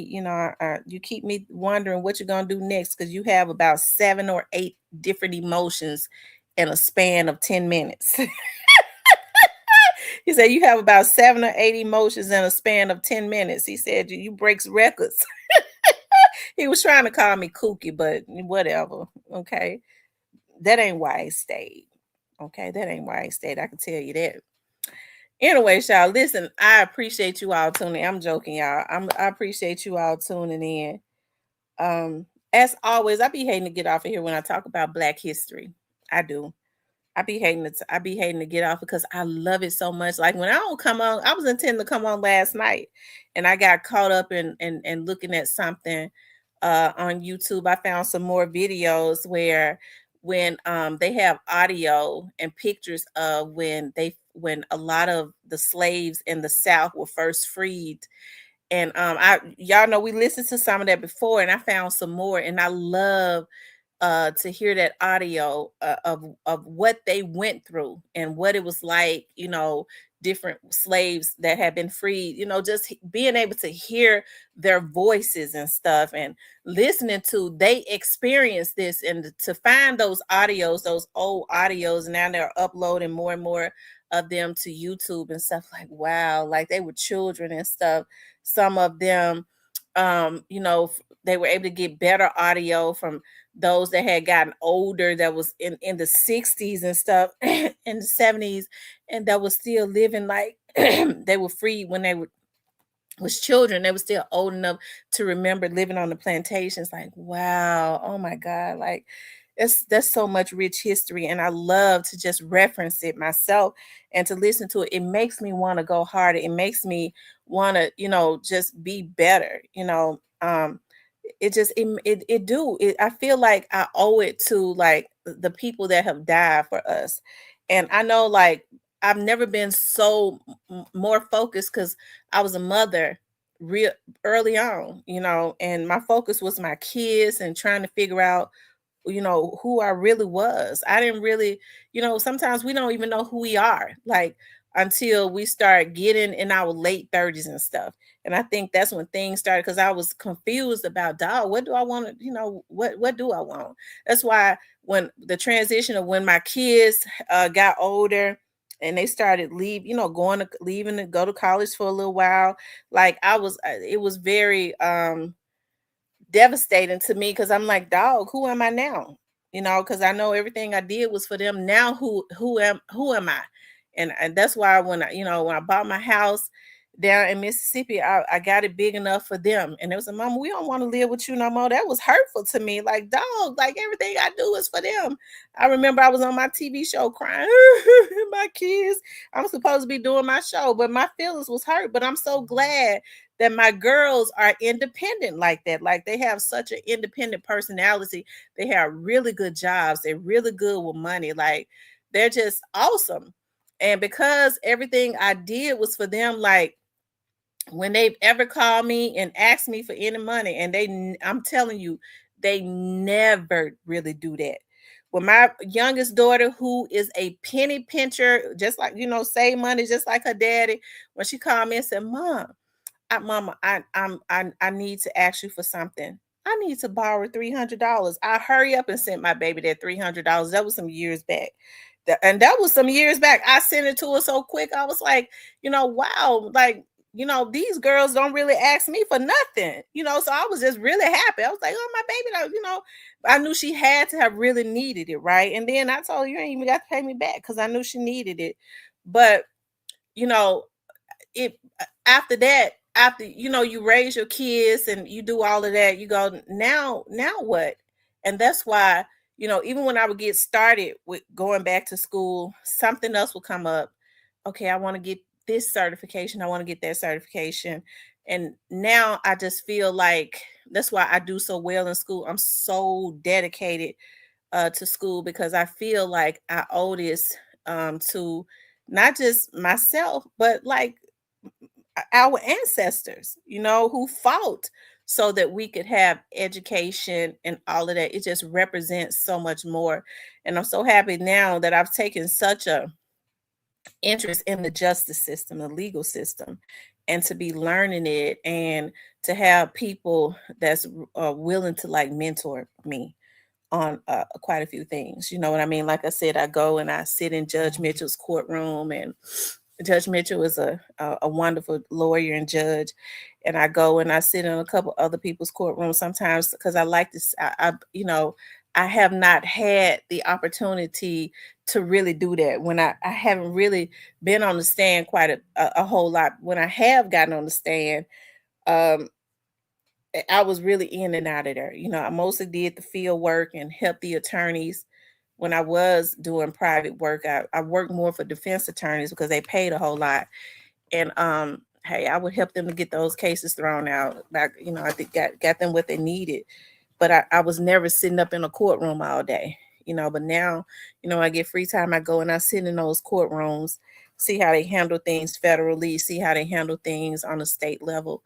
you keep me wondering what you're gonna do next because you have about 7 or 8 different emotions in a span of 10 minutes. He said, you have about 7 or 8 emotions in a span of 10 minutes. He said, you breaks records. He was trying to call me kooky, but whatever. Okay. That ain't why I stayed. Okay. That ain't why I stayed. I can tell you that. Anyway, y'all, listen, I appreciate you all tuning in. I'm joking, y'all. I appreciate you all tuning in. As always, I be hating to get off of here when I talk about Black history. I do. I be hating to get off because I love it so much. Like when I don't come on, I was intending to come on last night and I got caught up in looking at something on YouTube. I found some more videos where when they have audio and pictures of when a lot of the slaves in the South were first freed. And I y'all know we listened to some of that before and I found some more and I love to hear that audio of what they went through and what it was like, different slaves that had been freed, just being able to hear their voices and stuff and listening to they experience this and to find those audios, those old audios, and now they're uploading more and more of them to YouTube and stuff. Like, wow, like they were children and stuff. Some of them, they were able to get better audio from those that had gotten older that was in the 60s and stuff in the 70s and that was still living like they were free when they was children. They were still old enough to remember living on the plantations. Like, wow, oh my God, like that's so much rich history and I love to just reference it myself and to listen to it. It makes me want to go harder. It makes me want to just be better. It just it do it, I feel like I owe it to like the people that have died for us. And I know like I've never been so more focused because I was a mother real early on, and my focus was my kids and trying to figure out who I really was. I didn't really, sometimes we don't even know who we are, like until we start getting in our late 30s and stuff. And I think that's when things started because I was confused about, dog, what do I want to, what do I want? That's why when the transition of when my kids got older and they started leaving to go to college for a little while, like it was very devastating to me because I'm like, dog, who am I now? Because I know everything I did was for them. Now who am I? And that's why when I bought my house down in Mississippi, I got it big enough for them. And it was a mama, we don't want to live with you no more. That was hurtful to me. Like, dog, like everything I do is for them. I remember I was on my TV show crying, my kids. I'm supposed to be doing my show, but my feelings was hurt. But I'm so glad that my girls are independent like that. Like they have such an independent personality. They have really good jobs. They're really good with money. Like they're just awesome. And because everything I did was for them, like when they've ever called me and asked me for any money, and I'm telling you, they never really do that. With my youngest daughter, who is a penny pincher, just like, save money, just like her daddy, when she called me and said, Mom, I need to ask you for something. I need to borrow $300. I hurry up and sent my baby that $300. That was some years back. And that was some years back. I sent it to her so quick. I was like, wow, like, these girls don't really ask me for nothing, so I was just really happy. I was like, oh, my baby, I knew she had to have really needed it, right? And then I told her, you ain't even got to pay me back because I knew she needed it. But, you know, it after that, after you raise your kids and you do all of that, you go, now what? And that's why, even when I would get started with going back to school, something else would come up. Okay, I want to get this certification, I want to get that certification. And now I just feel like that's why I do so well in school. I'm so dedicated to school because I feel like I owe this to not just myself, but like our ancestors, who fought so that we could have education and all of that. It just represents so much more. And I'm so happy now that I've taken such a interest in the justice system, the legal system, and to be learning it and to have people that's willing to like mentor me on quite a few things. You know what I mean? Like I said, I go and I sit in Judge Mitchell's courtroom, and Judge Mitchell is a wonderful lawyer and judge. And I go and I sit in a couple other people's courtrooms sometimes because I like this. I have not had the opportunity to really do that when I haven't really been on the stand quite a whole lot. When I have gotten on the stand, um, I was really in and out of there. I mostly did the field work and helped the attorneys. When I was doing private work, I worked more for defense attorneys because they paid a whole lot. And hey, I would help them to get those cases thrown out. Like, I think got them what they needed. But I was never sitting up in a courtroom all day. But now, I get free time. I go and I sit in those courtrooms, see how they handle things federally, see how they handle things on a state level.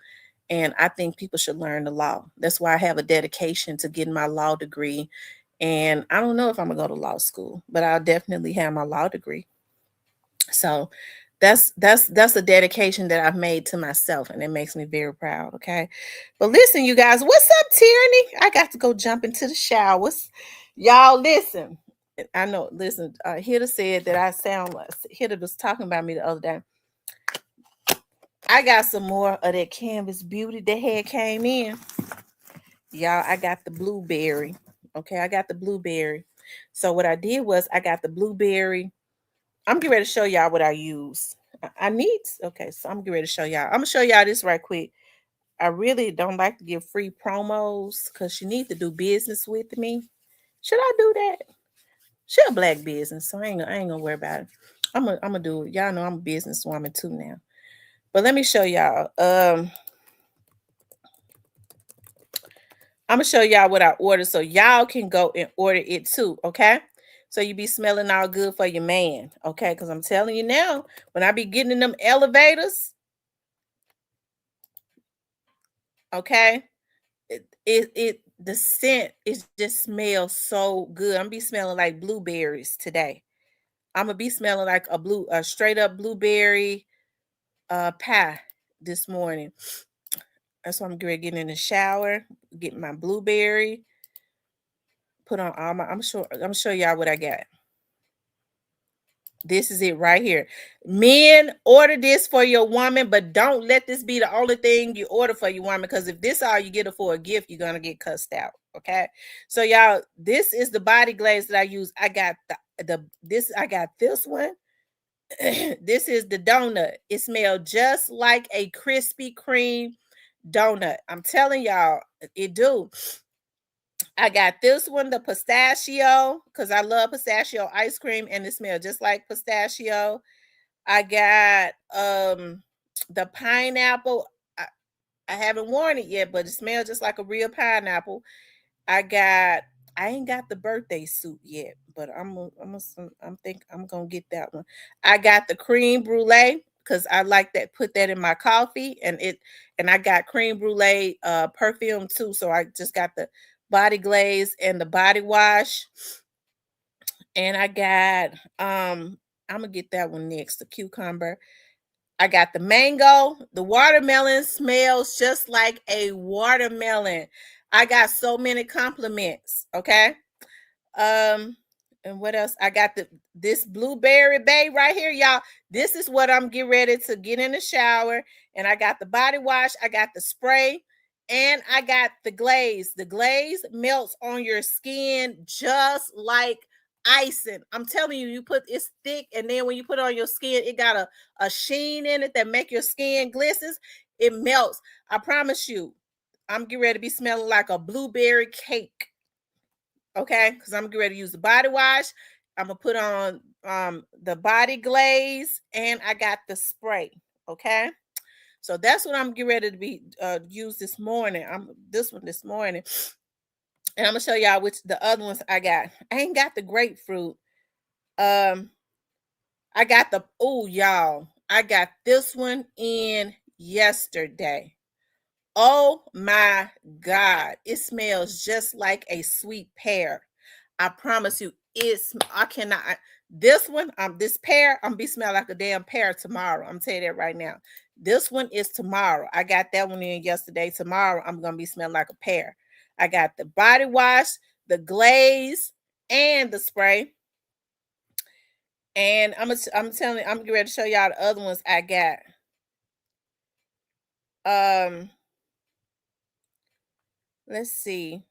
And I think people should learn the law. That's why I have a dedication to getting my law degree. And I don't know if I'm gonna go to law school, but I'll definitely have my law degree. So that's a dedication that I've made to myself, and it makes me very proud. Okay. But listen, you guys, what's up, Tyranny? I got to go jump into the showers. Y'all listen. I know, listen, Hitta said that I sound like Hitta was talking about me the other day. I got some more of that Canvas Beauty that had came in. Y'all, I got the blueberry. Okay, I got the blueberry. So what I did was I got the blueberry. I'm getting ready to show y'all what I use. I need, okay, so I'm getting ready to show y'all. I'm gonna show y'all this right quick. I really don't like to give free promos because you need to do business with me. Should I do that? She a black business, so I ain't gonna worry about it. I'm gonna do it. Y'all know I'm a businesswoman too now. But let me show y'all. I'm gonna show y'all what I ordered so y'all can go and order it too, okay? So you be smelling all good for your man, okay? Because I'm telling you now, when I be getting in them elevators, okay, the scent is just smells so good. I'm gonna be smelling like blueberries today. I'm gonna be smelling like a straight up blueberry pie this morning. That's why I'm getting in the shower, getting my blueberry, put on all my. I'm gonna show y'all what I got. This is it right here. Men, order this for your woman, but don't let this be the only thing you order for your woman, because if this all you get her for a gift, you're gonna get cussed out. Okay. So y'all, this is the body glaze that I use. I got I got this one. This is the donut. It smells just like a Krispy Kreme donut. I'm telling y'all, it do. I got this one, the pistachio, because I love pistachio ice cream, and it smells just like pistachio. I got the pineapple. I haven't worn it yet, but it smells just like a real pineapple. I ain't got the birthday suit yet, but I'm gonna get that one. I got the cream brulee because I like that, put that in my coffee, and I got cream brulee perfume too. So I just got the body glaze and the body wash. And I got I'm gonna get that one next, the cucumber. I got the mango. The watermelon smells just like a watermelon. I got so many compliments. Okay. And what else? I got this blueberry bay right here, y'all. This is what I'm getting ready to get in the shower. And I got the body wash, I got the spray, and I got the glaze. The glaze melts on your skin just like icing. I'm telling you, it's thick, and then when you put it on your skin, it got a sheen in it that make your skin glistens. It melts. I promise you, I'm getting ready to be smelling like a blueberry cake. Okay, because I'm getting ready to use the body wash. I'm gonna put on the body glaze, and I got the spray. Okay, so that's what I'm getting ready to be use this morning. I'm this one this morning, and I'm gonna show y'all which the other ones I got. I ain't got the grapefruit. I got y'all. I got this one in yesterday. Oh my God, it smells just like a sweet pear. I promise you, I cannot. This one, this pear, I'm be smell like a damn pear tomorrow. I'm telling you that right now. This one is tomorrow. I got that one in yesterday. Tomorrow, I'm gonna be smelling like a pear. I got the body wash, the glaze, and the spray. And I'm telling you, I'm getting ready to show y'all the other ones I got. Let's see.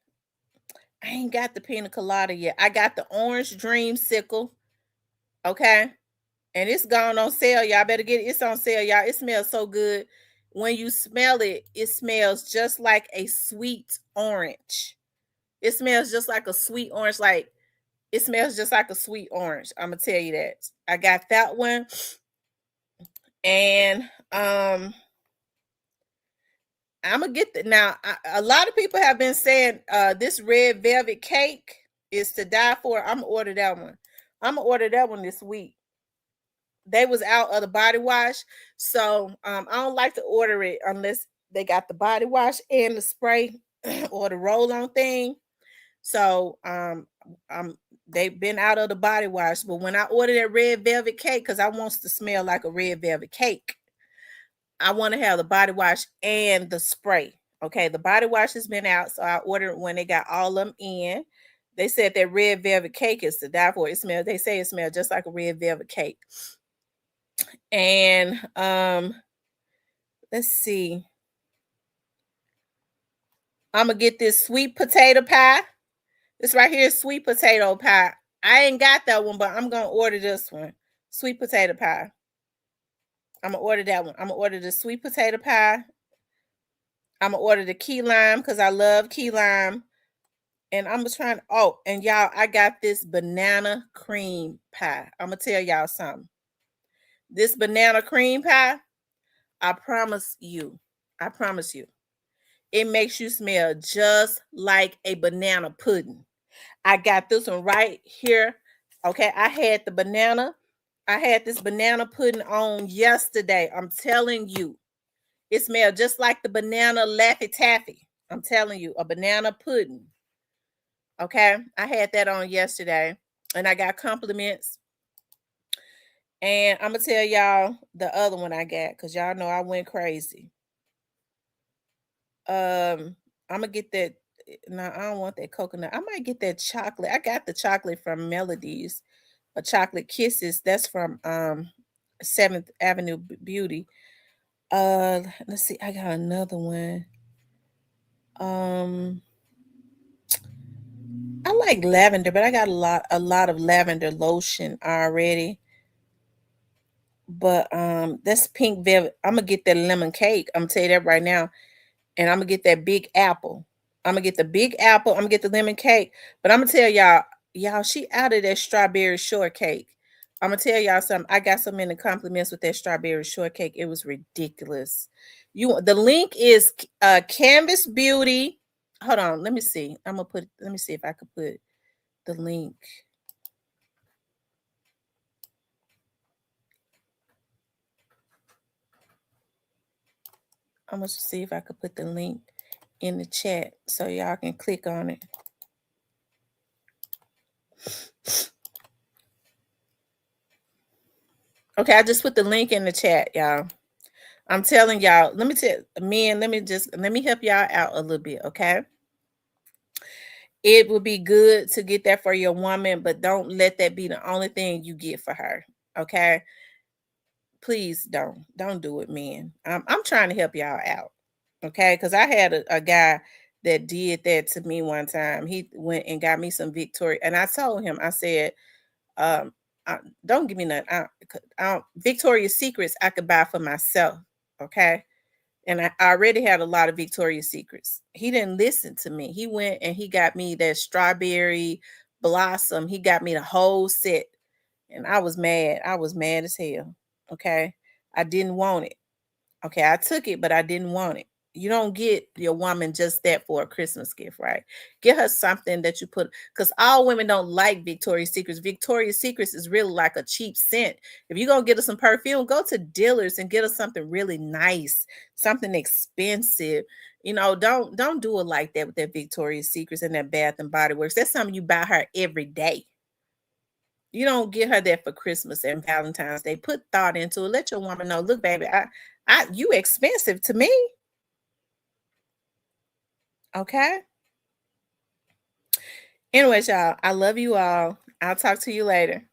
I ain't got the pina colada yet. I got the orange dreamsicle. Okay. And it's gone on sale. Y'all better get it. It's on sale, y'all. It smells so good. When you smell it, it smells just like a sweet orange. It smells just like a sweet orange. Like it smells just like a sweet orange. I'm gonna tell you that. I got that one. And I'm gonna get that now. A lot of people have been saying this red velvet cake is to die for. I'm gonna order that one. I'm gonna order that one this week. They was out of the body wash, so I don't like to order it unless they got the body wash and the spray or the roll-on thing. So they've been out of the body wash, but when I order that red velvet cake, because I want to smell like a red velvet cake, I want to have the body wash and the spray. Okay, the body wash has been out, so I ordered when they got all of them in. They said that red velvet cake is to die for. They say it smells just like a red velvet cake. And let's see. I'm gonna get this sweet potato pie. This right here is sweet potato pie. I ain't got that one, but I'm gonna order this one. Sweet potato pie. I'm gonna order that one. I'm gonna order the sweet potato pie. I'm gonna order the key lime because I love key lime. And I'm trying. Oh, and y'all, I got this banana cream pie. I'm gonna tell y'all something. This banana cream pie, I promise you, it makes you smell just like a banana pudding. I got this one right here. Okay, I had this banana pudding on yesterday. I'm telling you, it smelled just like the banana Laffy Taffy. I'm telling you, a banana pudding. Okay, I had that on yesterday, and I got compliments. And I'm gonna tell y'all the other one I got because y'all know I went crazy. I'm gonna get that. No, I don't want that coconut. I might get that chocolate. I got the chocolate from Melodies, a chocolate kisses. That's from 7th Avenue Beauty. Let's see. I got another one. I like lavender, but I got a lot of lavender lotion already. But that's pink velvet. I'm gonna get that lemon cake. I'm gonna tell you that right now. And I'm gonna get that big apple. I'm gonna get the big apple. I'm gonna get the lemon cake. But I'm gonna tell y'all, she out of that strawberry shortcake. I'm gonna tell y'all something. I got so many compliments with that strawberry shortcake. It was ridiculous. The link is Canvas Beauty. Hold on, let me see. Let me see if I could put the link. I'm gonna see if I could put the link in the chat so y'all can click on it. Okay, I just put the link in the chat, y'all. I'm telling y'all, let me help y'all out a little bit, okay? it would be good to get that for your woman, but don't let that be the only thing you get for her. Okay? Please don't do it, men. I'm trying to help y'all out. Okay? Because I had a guy that did that to me one time. He went and got me some Victoria, and I told him, I said, um, don't give me nothing. Victoria's Secrets I could buy for myself. Okay? And I already had a lot of Victoria's Secrets. He didn't listen to me. He went and he got me that strawberry blossom. He got me the whole set. And I was mad. I was mad as hell. Okay. I didn't want it. Okay. I took it, but I didn't want it. You don't get your woman just that for a Christmas gift, right? Get her something that you put, because all women don't like Victoria's Secrets. Victoria's Secrets is really like a cheap scent. If you're gonna get her some perfume, go to dealers and get her something really nice, something expensive. You know, don't do it like that with that Victoria's Secrets and that Bath and Body Works. That's something you buy her every day. You don't get her that for Christmas and Valentine's Day. Put thought into it. Let your woman know, look, baby, you expensive to me. Okay. Anyways, y'all, I love you all. I'll talk to you later.